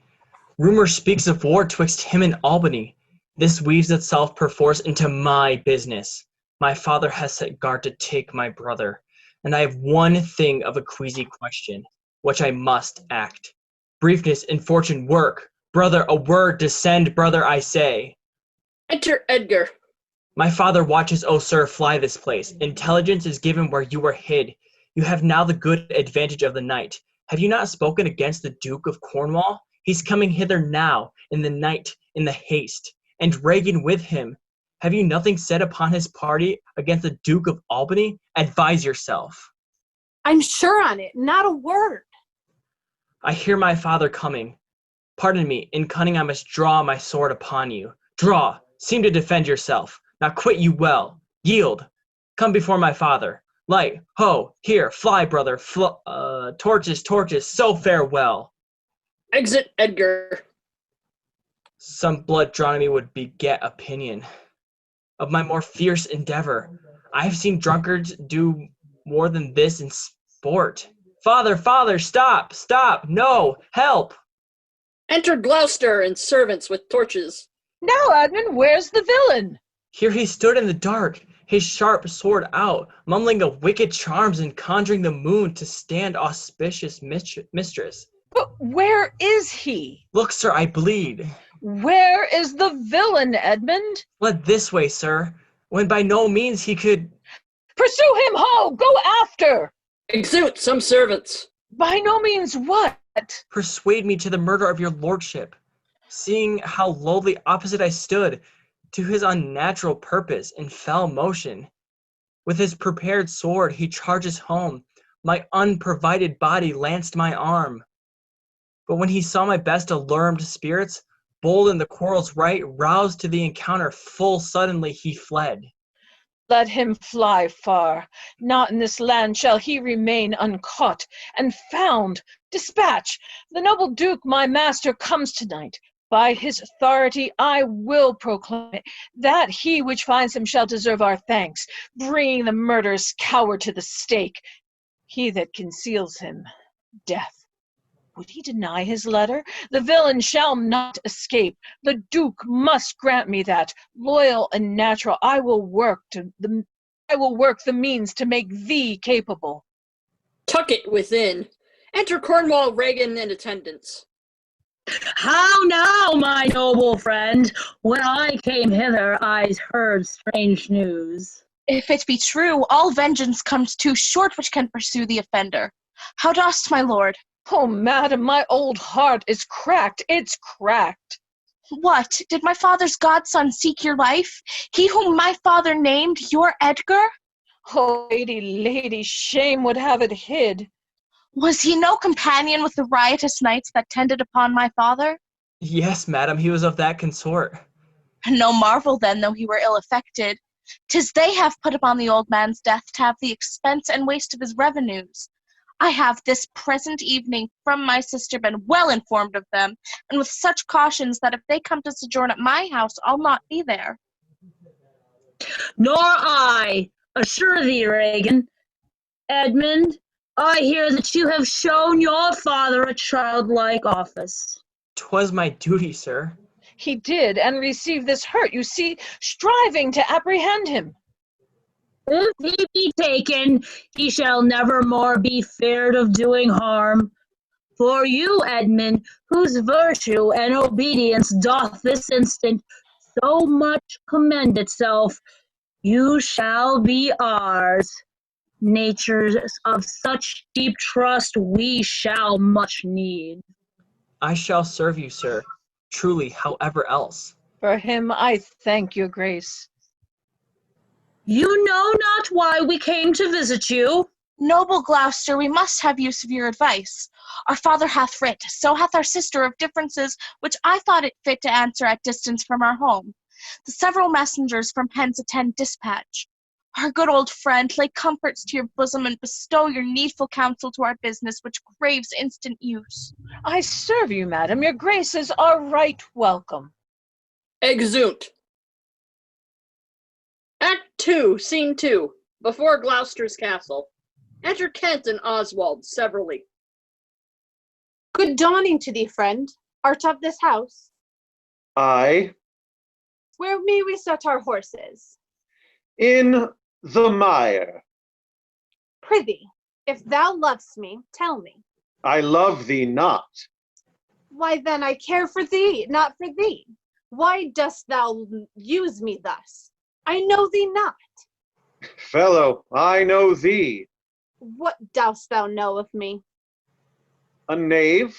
Rumor speaks of war twixt him and Albany. This weaves itself perforce into my business. My father has set guard to take my brother, and I have one thing of a queasy question, which I must act. Briefness in fortune work. Brother, a word descend, brother, I say. Enter Edgar. My father watches, O sir, fly this place. Intelligence is given where you were hid. You have now the good advantage of the night. Have you not spoken against the Duke of Cornwall? He's coming hither now, in the night, in the haste, and Regan with him. Have you nothing said upon his party against the Duke of Albany? Advise yourself. I'm sure on it, not a word. I hear my father coming. Pardon me, in cunning I must draw my sword upon you. Draw, seem to defend yourself. Now quit you well. Yield. Come before my father. Light, ho, here, fly, brother. Torches, torches, so farewell. Exit Edgar. Some blood drawn in me would beget opinion of my more fierce endeavor. I have seen drunkards do more than this in sport. Father, father, stop, stop, no, help! Enter Gloucester and servants with torches. Now, Edmund, where's the villain? Here he stood in the dark, his sharp sword out, mumbling of wicked charms and conjuring the moon to stand auspicious mistress. But where is he? Look, sir, I bleed. Where is the villain, Edmund? Fled this way, sir, when by no means he could... Pursue him, ho! Go after! Exude some servants. By no means what? Persuade me to the murder of your lordship, seeing how lowly opposite I stood to his unnatural purpose and fell motion. With his prepared sword he charges home, my unprovided body lanced my arm. But when he saw my best alarmed spirits, bold in the quarrel's right, roused to the encounter, full suddenly he fled. Let him fly far. Not in this land shall he remain uncaught and found. Dispatch! The noble Duke, my master, comes tonight. By his authority I will proclaim it, that he which finds him shall deserve our thanks, bringing the murderous coward to the stake. He that conceals him, death. Would he deny his letter? The villain shall not escape. The Duke must grant me that. Loyal and natural, I will work the means to make thee capable. Tuck it within. Enter Cornwall, Regan, and attendants. How now, my noble friend? When I came hither, I heard strange news. If it be true, all vengeance comes too short which can pursue the offender. How dost, my lord? Oh, madam, my old heart is cracked. It's cracked. What? Did my father's godson seek your life? He whom my father named your Edgar? Oh, lady, shame would have it hid. Was he no companion with the riotous knights that tended upon my father? Yes, madam, he was of that consort. No marvel then, though he were ill affected. 'Tis they have put upon the old man's death to have the expense and waste of his revenues. I have this present evening from my sister been well informed of them, and with such cautions that if they come to sojourn at my house, I'll not be there. Nor I, assure thee, Regan. Edmund, I hear that you have shown your father a childlike office. 'Twas my duty, sir. He did, and received this hurt, you see, striving to apprehend him. If he be taken, he shall never more be feared of doing harm. For you, Edmund, whose virtue and obedience doth this instant so much commend itself, you shall be ours. Natures of such deep trust we shall much need. I shall serve you, sir, truly, however else. For him I thank your grace. You know not why we came to visit you. Noble Gloucester, we must have use of your advice. Our father hath writ, so hath our sister, of differences which I thought it fit to answer at distance from our home. The several messengers from hence attend dispatch. Our good old friend, lay comforts to your bosom and bestow your needful counsel to our business, which craves instant use. I serve you, madam. Your graces are right welcome. Exeunt. Act 2, Scene 2. Before Gloucester's castle. Enter Kent and Oswald severally. Good dawning to thee, friend. Art of this house? Aye. Where may we set our horses? In the mire. Prithee, if thou lovest me, tell me. I love thee not. Why then I care for thee, not for thee. Why dost thou use me thus? I know thee not. Fellow, I know thee. What dost thou know of me? A knave,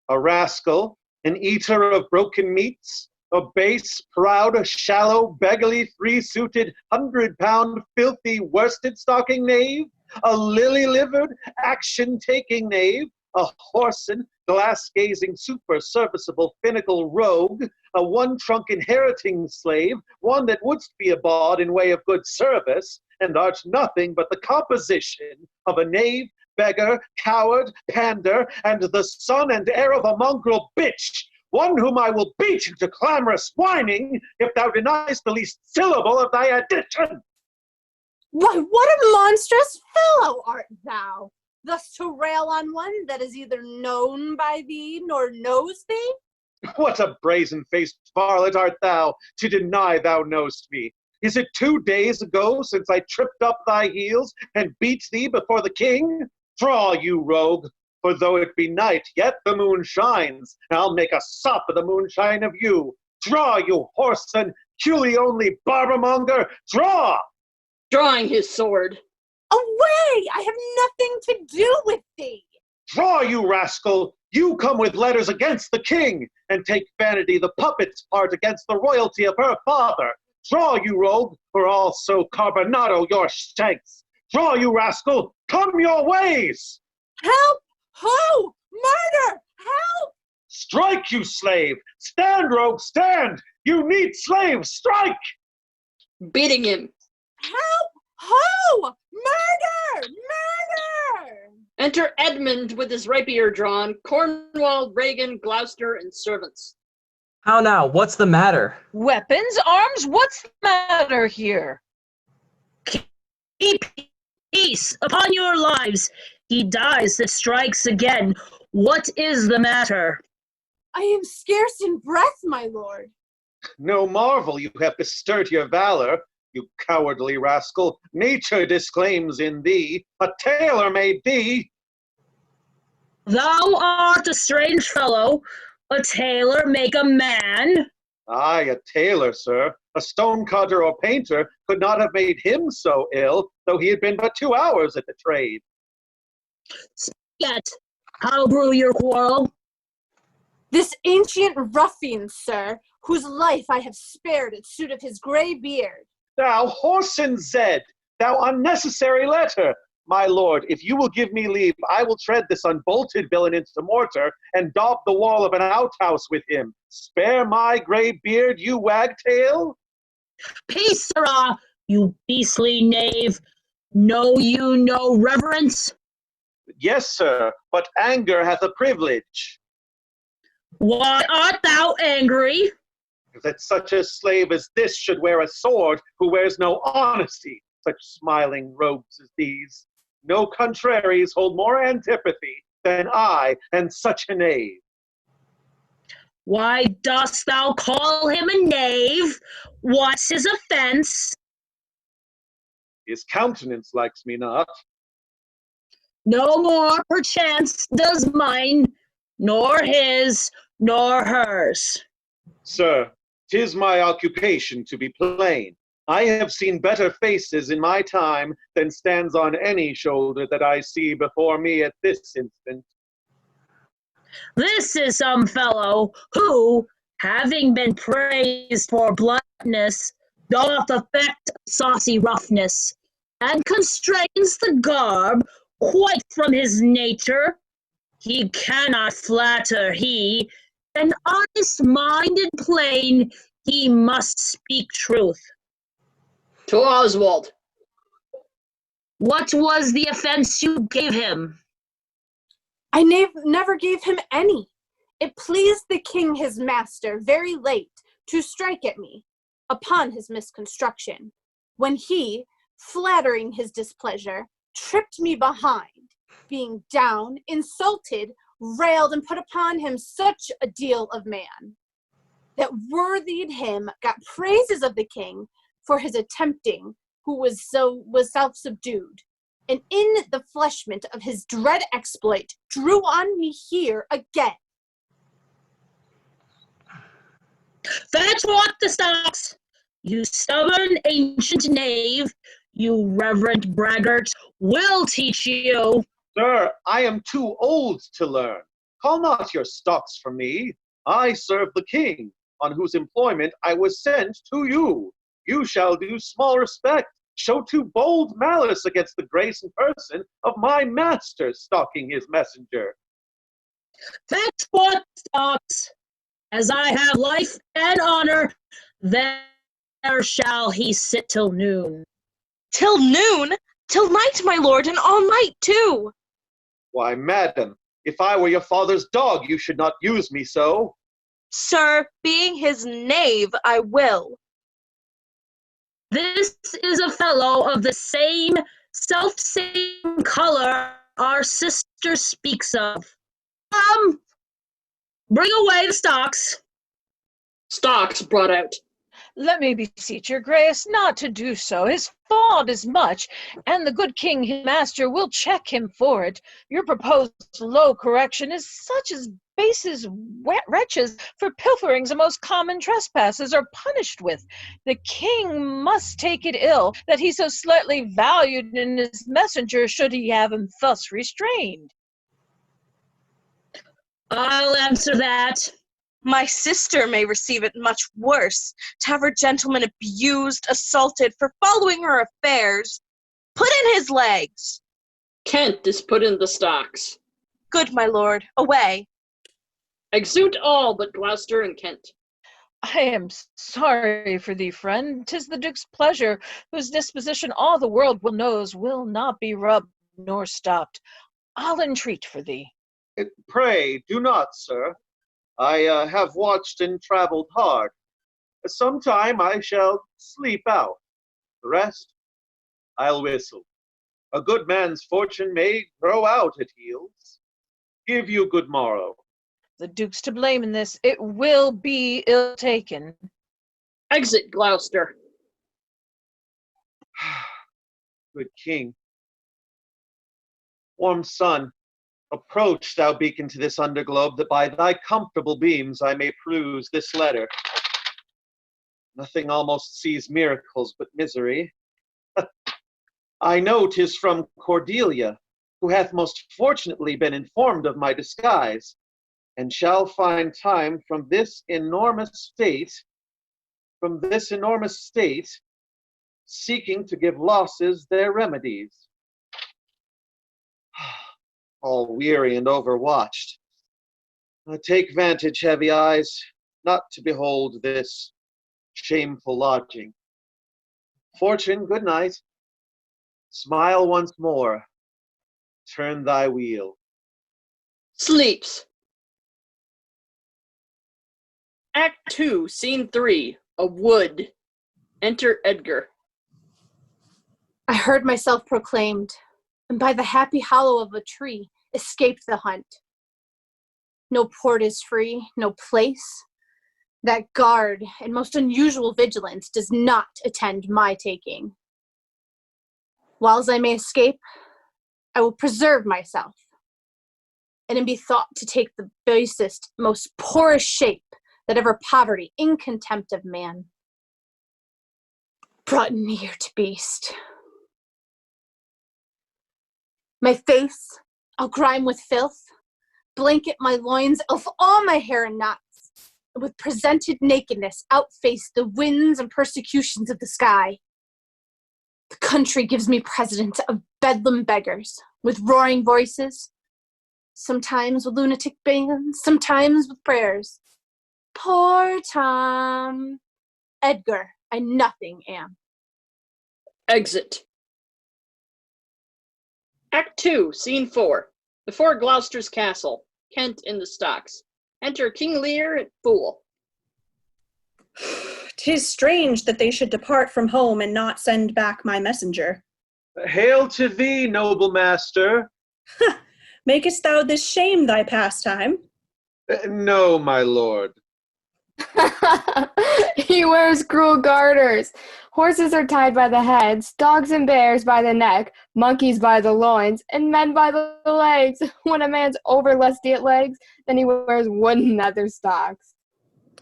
a rascal, an eater of broken meats, a base, proud, shallow, beggarly, three-suited, 100-pound, filthy, worsted-stocking knave, a lily-livered, action-taking knave, a whoreson, glass-gazing, super-serviceable, finical rogue, a one-trunk inheriting slave, one that wouldst be a bawd in way of good service, and art nothing but the composition of a knave, beggar, coward, pander, and the son and heir of a mongrel bitch, one whom I will beat into clamorous whining if thou deniest the least syllable of thy addition. Why, what a monstrous fellow art thou, thus to rail on one that is either known by thee nor knows thee? What a brazen-faced varlet art thou, to deny thou knowest me. Is it 2 days ago since I tripped up thy heels and beat thee before the king? Draw, you rogue, for though it be night, yet the moon shines, and I'll make a sop of the moonshine of you. Draw, you horse and culy-only barbermonger, draw! Drawing his sword. Away! I have nothing to do with thee. Draw, you rascal! You come with letters against the king, and take Vanity the puppet's part against the royalty of her father. Draw, you rogue, for all so carbonado your shanks. Draw, you rascal, come your ways! Help! Who? Murder! Help! Strike, you slave! Stand, rogue, stand! You need slaves, strike! Beating him. Help! Who? Murder! Murder! Enter Edmund with his rapier drawn, Cornwall, Regan, Gloucester, and servants. How now? What's the matter? Weapons, arms, what's the matter here? Keep peace upon your lives. He dies that strikes again. What is the matter? I am scarce in breath, my lord. No marvel you have bestirred your valor, you cowardly rascal. Nature disclaims in thee. A tailor made thee. Thou art a strange fellow. A tailor make a man? Aye, a tailor, sir. A stonecutter or painter could not have made him so ill, though he had been but 2 hours at the trade. Yet, how grew your quarrel? This ancient ruffian, sir, whose life I have spared at suit of his grey beard. Thou whoreson Zed, thou unnecessary letter! My lord, if you will give me leave, I will tread this unbolted villain into mortar, and daub the wall of an outhouse with him. Spare my grey beard, you wagtail! Peace, Sara, you beastly knave. Know you no reverence? Yes, sir, but anger hath a privilege. Why art thou angry? That such a slave as this should wear a sword who wears no honesty, such smiling rogues as these. No contraries hold more antipathy than I and such a knave. Why dost thou call him a knave? What's his offense? His countenance likes me not. No more, perchance, does mine, nor his, nor hers. Sir, 'tis my occupation to be plain. I have seen better faces in my time than stands on any shoulder that I see before me at this instant. This is some fellow who, having been praised for bluntness, doth affect saucy roughness, and constrains the garb quite from his nature. He cannot flatter, he, an honest-minded plain, he must speak truth. To Oswald. What was the offense you gave him? I never gave him any. It pleased the king his master very late to strike at me upon his misconstruction, when he, flattering his displeasure, tripped me behind, being down, insulted, railed, and put upon him such a deal of man, that worthied him got praises of the king for his attempting, who was self-subdued, and in the fleshment of his dread exploit drew on me here again. Fetch what the stocks, you stubborn ancient knave, you reverent braggart, will teach you. Sir, I am too old to learn. Call not your stocks from me. I serve the king, on whose employment I was sent to you. You shall do small respect, show too bold malice against the grace and person of my master stalking his messenger. Fetch what stocks, as I have life and honor, there shall he sit till noon. Till noon? Till night, my lord, and all night too. Why, madam, if I were your father's dog, you should not use me so. Sir, being his knave, I will. This is a fellow of the same self-same color our sister speaks of. Bring away the stocks. Stocks brought out. Let me beseech your grace not to do so. His fault is much, and the good king, his master, will check him for it. Your proposed low correction is such as bases wretches for pilferings and most common trespasses are punished with. The king must take it ill that he so slightly valued in his messenger should he have him thus restrained. I'll answer that. My sister may receive it much worse, to have her gentleman abused, assaulted for following her affairs. Put in his legs. Kent is put in the stocks. Good, my lord, away. Exude all but Gloucester and Kent. I am sorry for thee, friend. 'Tis the Duke's pleasure, whose disposition all the world knows will not be rubbed nor stopped. I'll entreat for thee. Pray, do not, sir. I have watched and traveled hard. Sometime I shall sleep out. The rest, I'll whistle. A good man's fortune may grow out at heels. Give you good morrow. The Duke's to blame in this. It will be ill taken. Exit Gloucester. Good king. Warm sun, approach, thou beacon to this underglobe, that by thy comfortable beams I may peruse this letter. Nothing almost sees miracles but misery. I know 'tis from Cordelia, who hath most fortunately been informed of my disguise, and shall find time from this enormous state, seeking to give losses their remedies. All weary and overwatched. Take vantage, heavy eyes, not to behold this shameful lodging. Fortune, good night. Smile once more. Turn thy wheel. Sleeps. Act 2, Scene 3, a wood. Enter Edgar. I heard myself proclaimed, and by the happy hollow of a tree escaped the hunt. No port is free, no place. That guard and most unusual vigilance does not attend my taking. Whiles I may escape, I will preserve myself, and be thought to take the basest, most poorest shape that ever poverty, in contempt of man, brought near to beast. My face I'll grime with filth, blanket my loins of all my hair and knots, and with presented nakedness outface the winds and persecutions of the sky. The country gives me presidents of bedlam beggars, with roaring voices, sometimes with lunatic bands, sometimes with prayers. Poor Tom. Edgar, I nothing am. Exit. Act 2, Scene 4. Before Gloucester's castle. Kent in the stocks. Enter King Lear and Fool. 'Tis strange that they should depart from home and not send back my messenger. Hail to thee, noble master. Makest thou this shame thy pastime? No, my lord. He wears cruel garters. Horses are tied by the heads, dogs and bears by the neck, monkeys by the loins, and men by the legs. When a man's over lusty at legs, then he wears wooden nether stocks.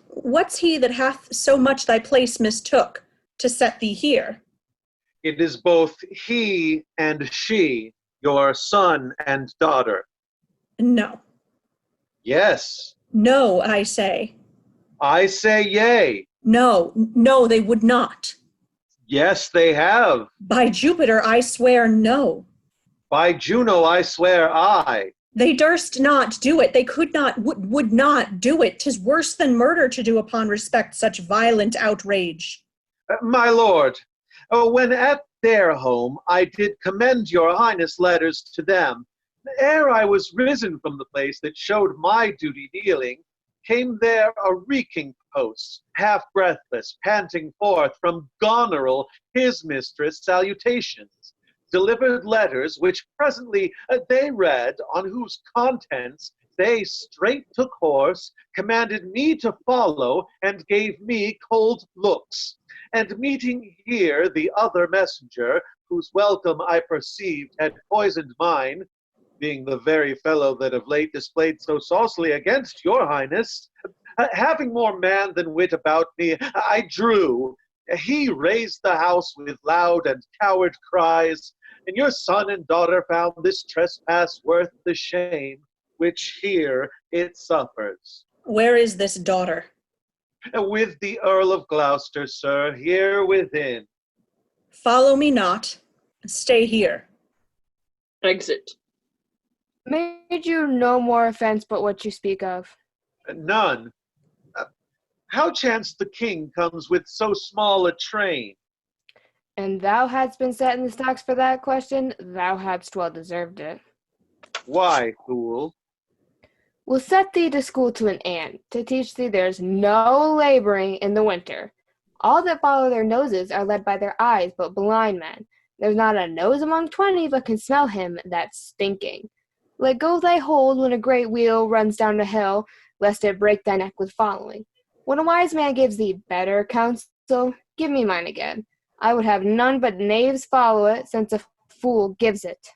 What's he that hath so much thy place mistook to set thee here? It is both he and she, your son and daughter. No. Yes. No, I say. I say yea. No, no, they would not. Yes, they have. By Jupiter, I swear no. By Juno, I swear aye. They durst not do it. They could not, would not do it. 'Tis worse than murder to do upon respect such violent outrage. My lord, when at their home I did commend your highness' letters to them, Ere I was risen from the place that showed my duty kneeling, came there a reeking post, half breathless, panting forth from Goneril, his mistress, salutations, delivered letters which presently they read, on whose contents they straight took horse, commanded me to follow, and gave me cold looks. And meeting here the other messenger, whose welcome I perceived had poisoned mine, being the very fellow that of late displayed so saucily against your highness, having more man than wit about me, I drew. He raised the house with loud and coward cries, and your son and daughter found this trespass worth the shame, which here it suffers. Where is this daughter? With the Earl of Gloucester, sir, here within. Follow me not. Stay here. Exit. Made you no more offense but what you speak of? None. How chanced the king comes with so small a train? And thou hadst been set in the stocks for that question, thou hadst well deserved it. Why, fool? We'll set thee to school to an ant, to teach thee there's no laboring in the winter. All that follow their noses are led by their eyes, but blind men. There's not a nose among 20 but can smell him that's stinking. Let go thy hold when a great wheel runs down a hill, lest it break thy neck with following. When a wise man gives thee better counsel, give me mine again. I would have none but knaves follow it, since a fool gives it.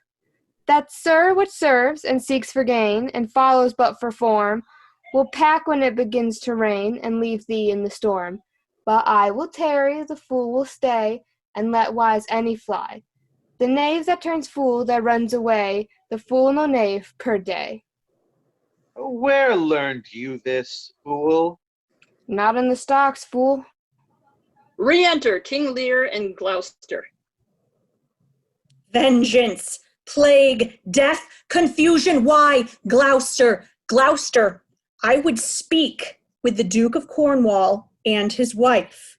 That sir which serves and seeks for gain, and follows but for form, will pack when it begins to rain, and leave thee in the storm. But I will tarry, the fool will stay, and let wise any fly. The knave that turns fool that runs away, the fool no knave per day. Where learned you this, fool? Not in the stocks, fool. Re-enter King Lear and Gloucester. Vengeance, plague, death, confusion. Why, Gloucester, Gloucester, I would speak with the Duke of Cornwall and his wife.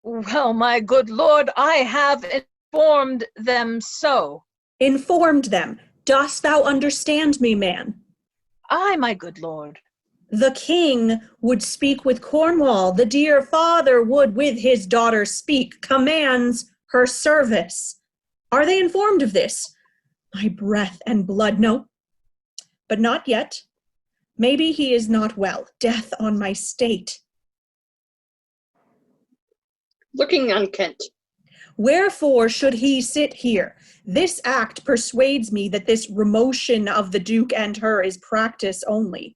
Well, my good lord, I have informed them so. Informed them. Dost thou understand me, man? Aye, my good lord. The king would speak with Cornwall. The dear father would with his daughter speak, commands her service. Are they informed of this? My breath and blood, no, but not yet. Maybe he is not well. Death on my state. Looking on Kent. Wherefore should he sit here? This act persuades me that this remotion of the Duke and her is practice only.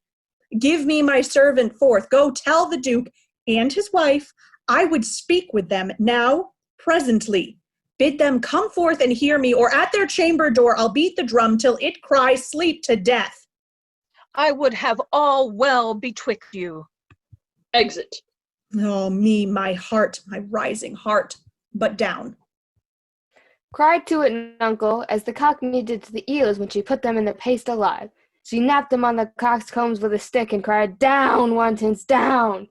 Give me my servant forth. Go tell the Duke and his wife I would speak with them now, presently. Bid them come forth and hear me, or at their chamber door I'll beat the drum till it cry sleep to death. I would have all well betwixt you. Exit. Oh, me, my heart, my rising heart, but down. Cried to it, uncle, as the cockney did to the eels when she put them in the paste alive. She napped them on the coxcombs with a stick and cried, "Down, wantons, down!"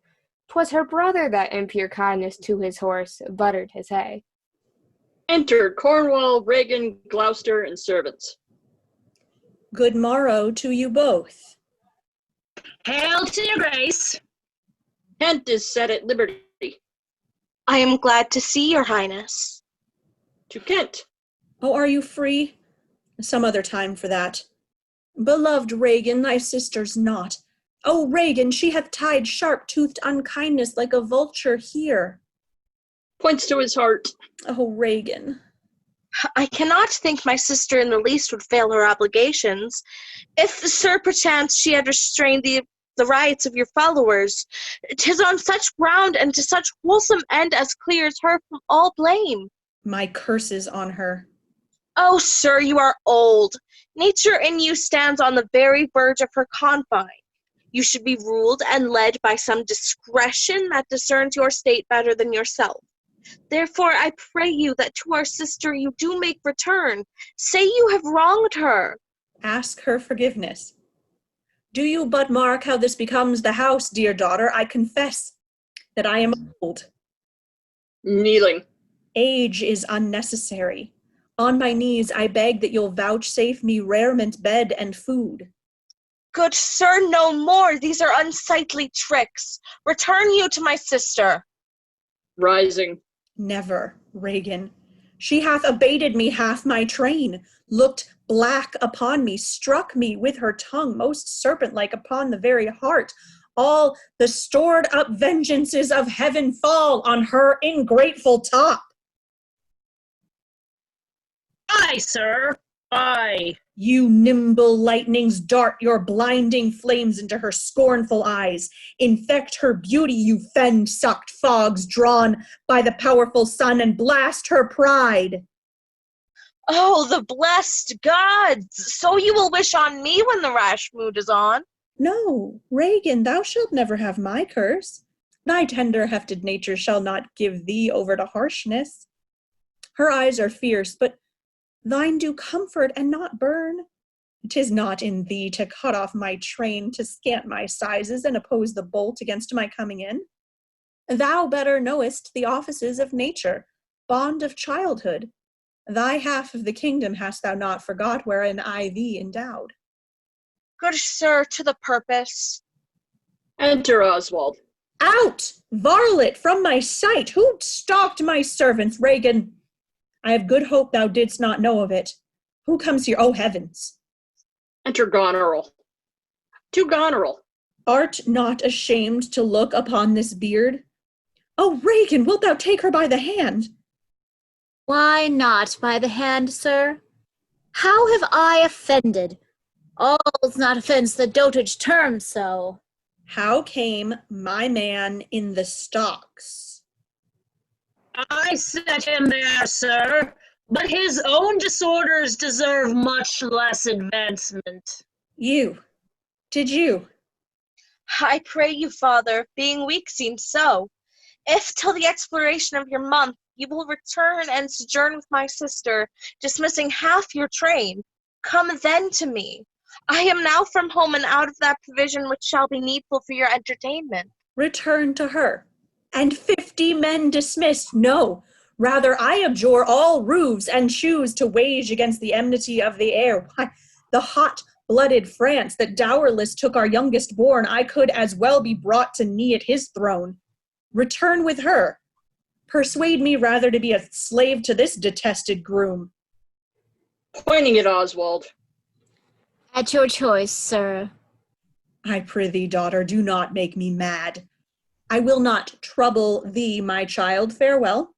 'Twas her brother that in pure kindness to his horse buttered his hay. Enter Cornwall, Regan, Gloucester, and servants. Good morrow to you both. Hail to your grace. Kent is set at liberty. I am glad to see your highness. To Kent. Oh, are you free? Some other time for that. Beloved Regan, thy sister's not. Oh, Regan, she hath tied sharp-toothed unkindness like a vulture here. Points to his heart. Oh, Regan. I cannot think my sister in the least would fail her obligations. If, sir, perchance she had restrained the riots of your followers, 'tis on such ground and to such wholesome end as clears her from all blame. My curses on her. Oh, sir, you are old. Nature in you stands on the very verge of her confine. You should be ruled and led by some discretion that discerns your state better than yourself. Therefore, I pray you that to our sister you do make return. Say you have wronged her. Ask her forgiveness. Do you but mark how this becomes the house, dear daughter? I confess that I am old. Kneeling. Age is unnecessary. On my knees I beg that you'll vouchsafe me raiment, bed, and food. Good sir, no more. These are unsightly tricks. Return you to my sister. Rising. Never, Regan. She hath abated me half my train, looked black upon me, struck me with her tongue, most serpent-like upon the very heart. All the stored up vengeances of heaven fall on her ingrateful top. Aye, sir, aye. You nimble lightnings dart your blinding flames into her scornful eyes. Infect her beauty, you fen-sucked fogs drawn by the powerful sun, and blast her pride. Oh, the blessed gods! So you will wish on me when the rash mood is on? No, Regan, thou shalt never have my curse. Thy tender-hefted nature shall not give thee over to harshness. Her eyes are fierce, but thine do comfort and not burn. 'Tis not in thee to cut off my train, to scant my sizes, and oppose the bolt against my coming in. Thou better knowest the offices of nature, bond of childhood. Thy half of the kingdom hast thou not forgot, wherein I thee endowed. Good sir, to the purpose. Enter Oswald. Out, varlet, from my sight! Who stalked my servants, Regan? I have good hope thou didst not know of it. Who comes here? Oh, heavens! Enter Goneril. To Goneril. Art not ashamed to look upon this beard? Oh, Regan, wilt thou take her by the hand? Why not by the hand, sir? How have I offended? All's not offense the dotage terms so. How came my man in the stocks? I set him there, sir, but his own disorders deserve much less advancement. You. Did you? I pray you, father, being weak seems so. If till the expiration of your month you will return and sojourn with my sister, dismissing half your train, come then to me. I am now from home and out of that provision which shall be needful for your entertainment. Return to her. And 50 men dismissed? No, rather I abjure all roofs and choose to wage against the enmity of the air. Why, the hot-blooded France that dowerless took our youngest born, I could as well be brought to knee at his throne. Return with her. Persuade me rather to be a slave to this detested groom. Pointing at Oswald. At your choice, sir. I prithee, daughter, do not make me mad. I will not trouble thee, my child. Farewell.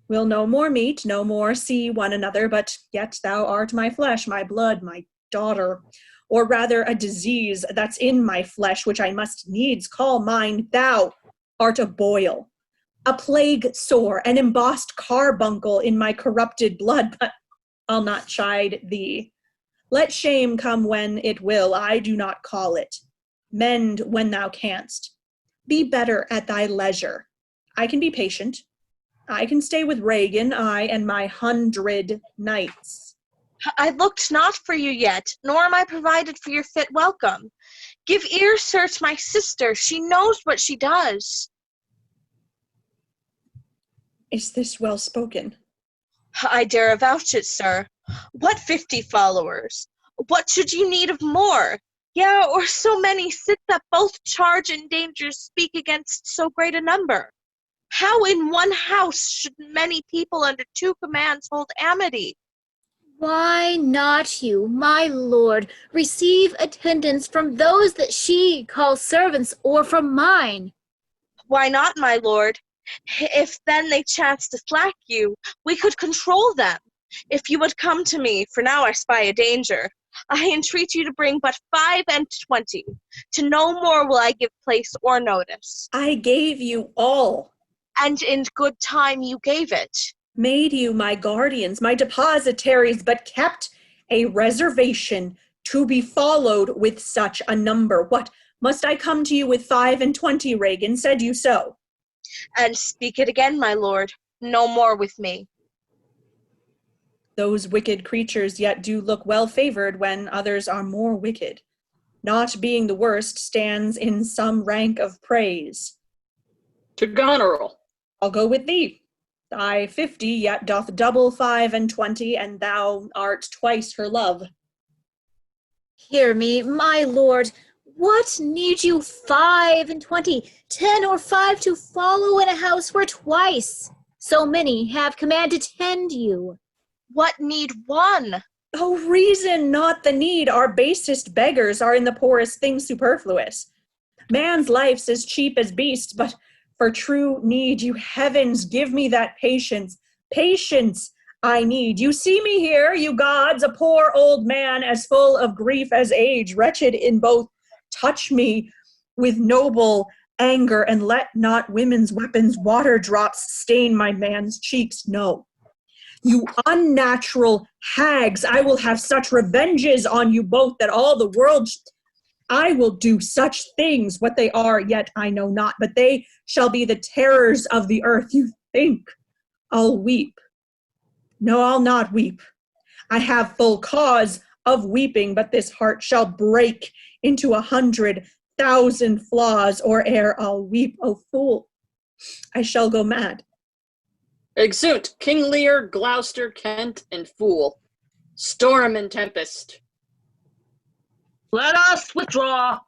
We'll no more meet, no more see one another, but yet thou art my flesh, my blood, my daughter, or rather a disease that's in my flesh, which I must needs call mine. Thou art a boil, a plague sore, an embossed carbuncle in my corrupted blood, but I'll not chide thee. Let shame come when it will, I do not call it. Mend when thou canst. Be better at thy leisure. I can be patient. I can stay with Regan, I and my 100 knights. I looked not for you yet, nor am I provided for your fit welcome. Give ear, sir, to my sister. She knows what she does. Is this well spoken? I dare avouch it, sir. What 50 followers? What should you need of more? Yeah, or so many sit that both charge and dangers speak against so great a number. How in one house should many people under two commands hold amity? Why not you, my lord, receive attendance from those that she calls servants, or from mine? Why not, my lord? If then they chance to slack you, we could control them. If you would come to me, for now I spy a danger, I entreat you to bring but 5 and 20. To no more will I give place or notice. I gave you all. And in good time you gave it. Made you my guardians, my depositaries, but kept a reservation to be followed with such a number. What, must I come to you with 5 and 20, Regan? Said you so? And speak it again, my lord. No more with me. Those wicked creatures yet do look well favored when others are more wicked. Not being the worst stands in some rank of praise. To Goneril. I'll go with thee. I 50, yet doth double 5 and 20, and thou art twice her love. Hear me, my lord. What need you 5 and 20, 10 or 5 to follow in a house where twice so many have command to tend you? What need one? Oh, reason, not the need. Our basest beggars are in the poorest things superfluous. Man's life's as cheap as beast, but for true need, you heavens, give me that patience. Patience I need. You see me here, you gods, a poor old man, as full of grief as age, wretched in both. Touch me with noble anger, and let not women's weapons water drops stain my man's cheeks. No. You unnatural hags, I will have such revenges on you both that all the world, I will do such things, what they are, yet I know not, but they shall be the terrors of the earth. You think I'll weep? No, I'll not weep. I have full cause of weeping, but this heart shall break into 100,000 flaws, or ere I'll weep, oh fool, I shall go mad. Exeunt King Lear, Gloucester, Kent, and Fool. Storm and tempest. Let us withdraw.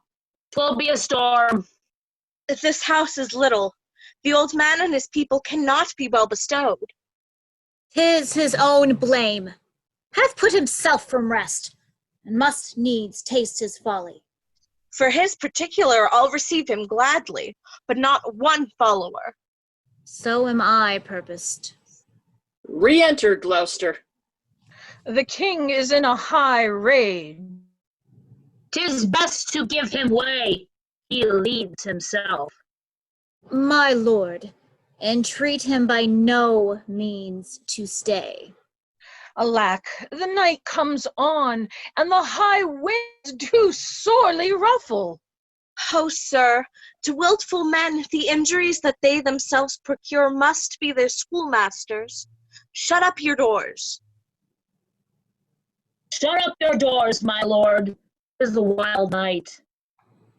'Twill be a storm. This house is little. The old man and his people cannot be well bestowed. 'Tis his own blame. Hath put himself from rest, and must needs taste his folly. For his particular, I'll receive him gladly, but not one follower. So am I purposed. Re-enter Gloucester. The king is in a high rage. 'Tis best to give him way. He leads himself. My lord, entreat him by no means to stay. Alack, the night comes on, and the high winds do sorely ruffle. Oh, sir, to wilful men the injuries that they themselves procure must be their schoolmasters. Shut up your doors. Shut up your doors, my lord. 'Tis the wild night.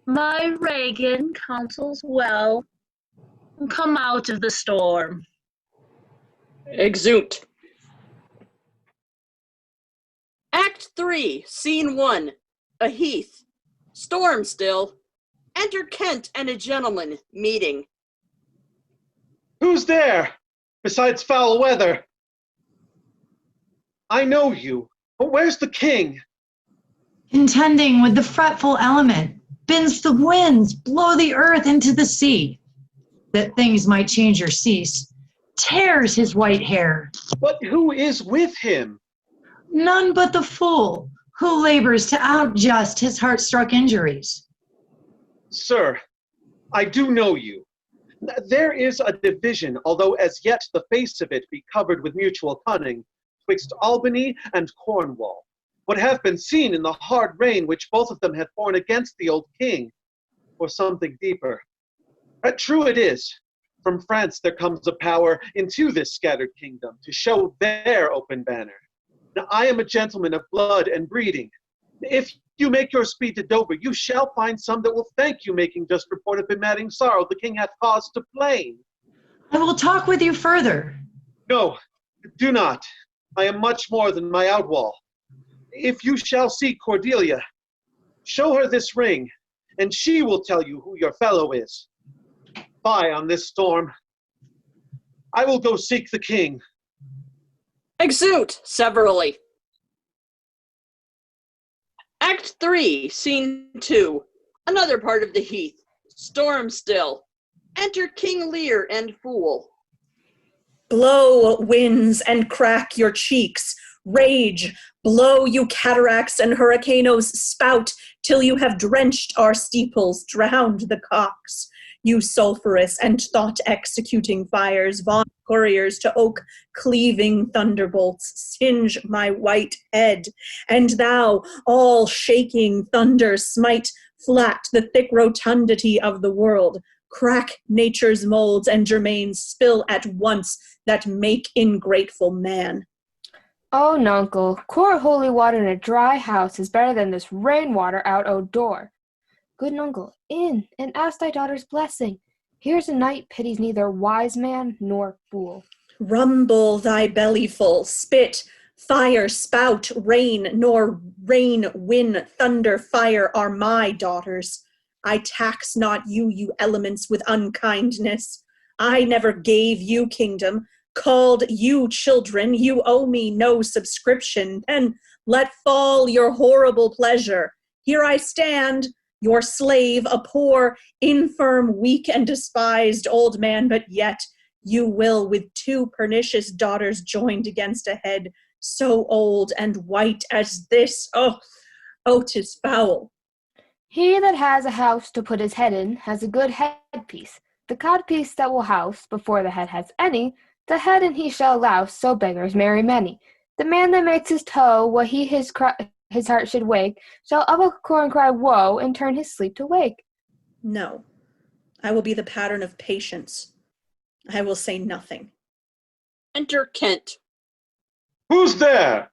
My Regan counsels well. Come out of the storm. Exeunt. Act 3, Scene 1. A heath. Storm still. Enter Kent and a gentleman meeting. Who's there, besides foul weather? I know you, but where's the king? Contending with the fretful element, bends the winds, blow the earth into the sea, that things might change or cease, tears his white hair. But who is with him? None but the fool, who labors to outjust his heart-struck injuries. Sir, I do know you. There is a division, although as yet the face of it be covered with mutual cunning, twixt Albany and Cornwall, what hath been seen in the hard reign which both of them had borne against the old king, or something deeper. True it is, from France there comes a power into this scattered kingdom to show their open banner. Now I am a gentleman of blood and breeding. If you make your speed to Dover, you shall find some that will thank you, making just report of bemadding sorrow the king hath cause to plain. I will talk with you further. No, do not. I am much more than my outwall. If you shall see Cordelia, show her this ring, and she will tell you who your fellow is. Fie on this storm. I will go seek the king. Exeunt severally. Act 3, Scene 2. Another part of the heath. Storm still. Enter King Lear and Fool. Blow, winds, and crack your cheeks. Rage, blow, you cataracts and hurricanos, spout, till you have drenched our steeples, drowned the cocks. You sulphurous and thought-executing fires, vaunt couriers to oak, cleaving thunderbolts, singe my white head. And thou, all shaking thunder, smite flat the thick rotundity of the world, crack nature's molds and germains, spill at once that make ingrateful man. Oh, nuncle, pour holy water in a dry house is better than this rainwater out o' door. Good nuncle, in and ask thy daughter's blessing. Here's a knight pities neither wise man nor fool. Rumble thy belly full, spit, fire, spout, rain, nor rain, wind, thunder, fire are my daughters. I tax not you, you elements, with unkindness. I never gave you kingdom, called you children, you owe me no subscription. Then let fall your horrible pleasure. Here I stand, your slave, a poor, infirm, weak, and despised old man, but yet you will with two pernicious daughters joined against a head so old and white as this. Oh, 'tis foul. He that has a house to put his head in has a good headpiece. The codpiece that will house, before the head has any, the head and he shall louse, so beggars marry many. The man that makes his toe what his heart should wake, shall of a corn cry woe, and turn his sleep to wake. No, I will be the pattern of patience. I will say nothing. Enter Kent. Who's there?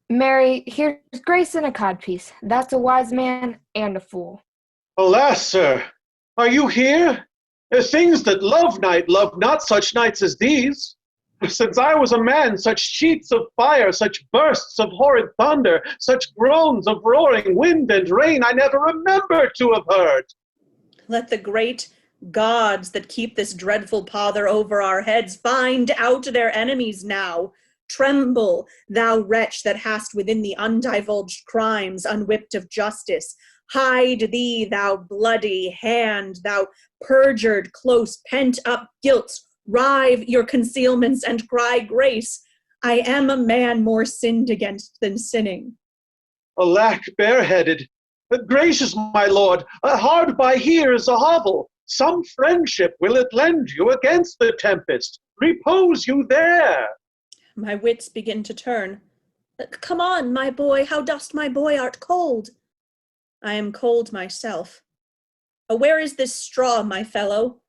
Mary, here's grace in a codpiece. That's a wise man and a fool. Alas, sir, are you here? Things that love night love not such nights as these. Since I was a man, such sheets of fire, such bursts of horrid thunder, such groans of roaring wind and rain I never remember to have heard. Let the great gods that keep this dreadful pother over our heads find out their enemies now. Tremble, thou wretch that hast within thee undivulged crimes, unwhipped of justice. Hide thee, thou bloody hand, thou perjured, close pent-up guilt. Rive your concealments and cry grace. I am a man more sinned against than sinning. Alack, bareheaded. Gracious my lord, hard by here is a hovel. Some friendship will it lend you against the tempest. Repose you there. My wits begin to turn. Come on, my boy, how dost my boy art cold? I am cold myself. Where is this straw, my fellow?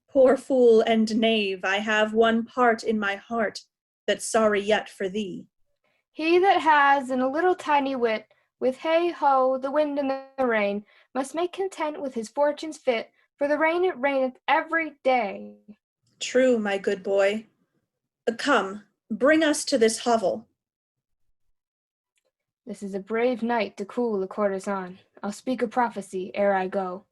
Poor fool and knave, I have one part in my heart that's sorry yet for thee. He that has in a little tiny wit, with hey ho, the wind and the rain, must make content with his fortunes fit, for the rain it raineth every day. True, my good boy. Come, bring us to this hovel. This is a brave night to cool the courtesan. I'll speak a prophecy ere I go.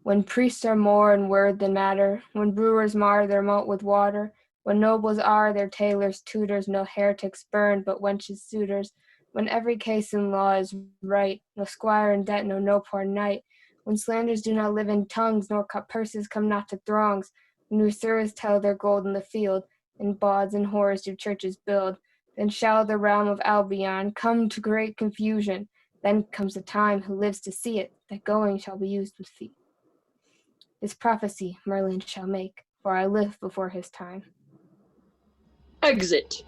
When priests are more in word than matter, when brewers mar their malt with water, when nobles are their tailors' tutors, no heretics burned but wenches' suitors, when every case in law is right, no squire in debt, no poor knight, when slanders do not live in tongues, nor cut purses come not to throngs, when usurers tell their gold in the field, and bawds and whores do churches build, then shall the realm of Albion come to great confusion. Then comes the time, who lives to see it, that going shall be used with feet. This prophecy Merlin shall make, for I live before his time. Exit.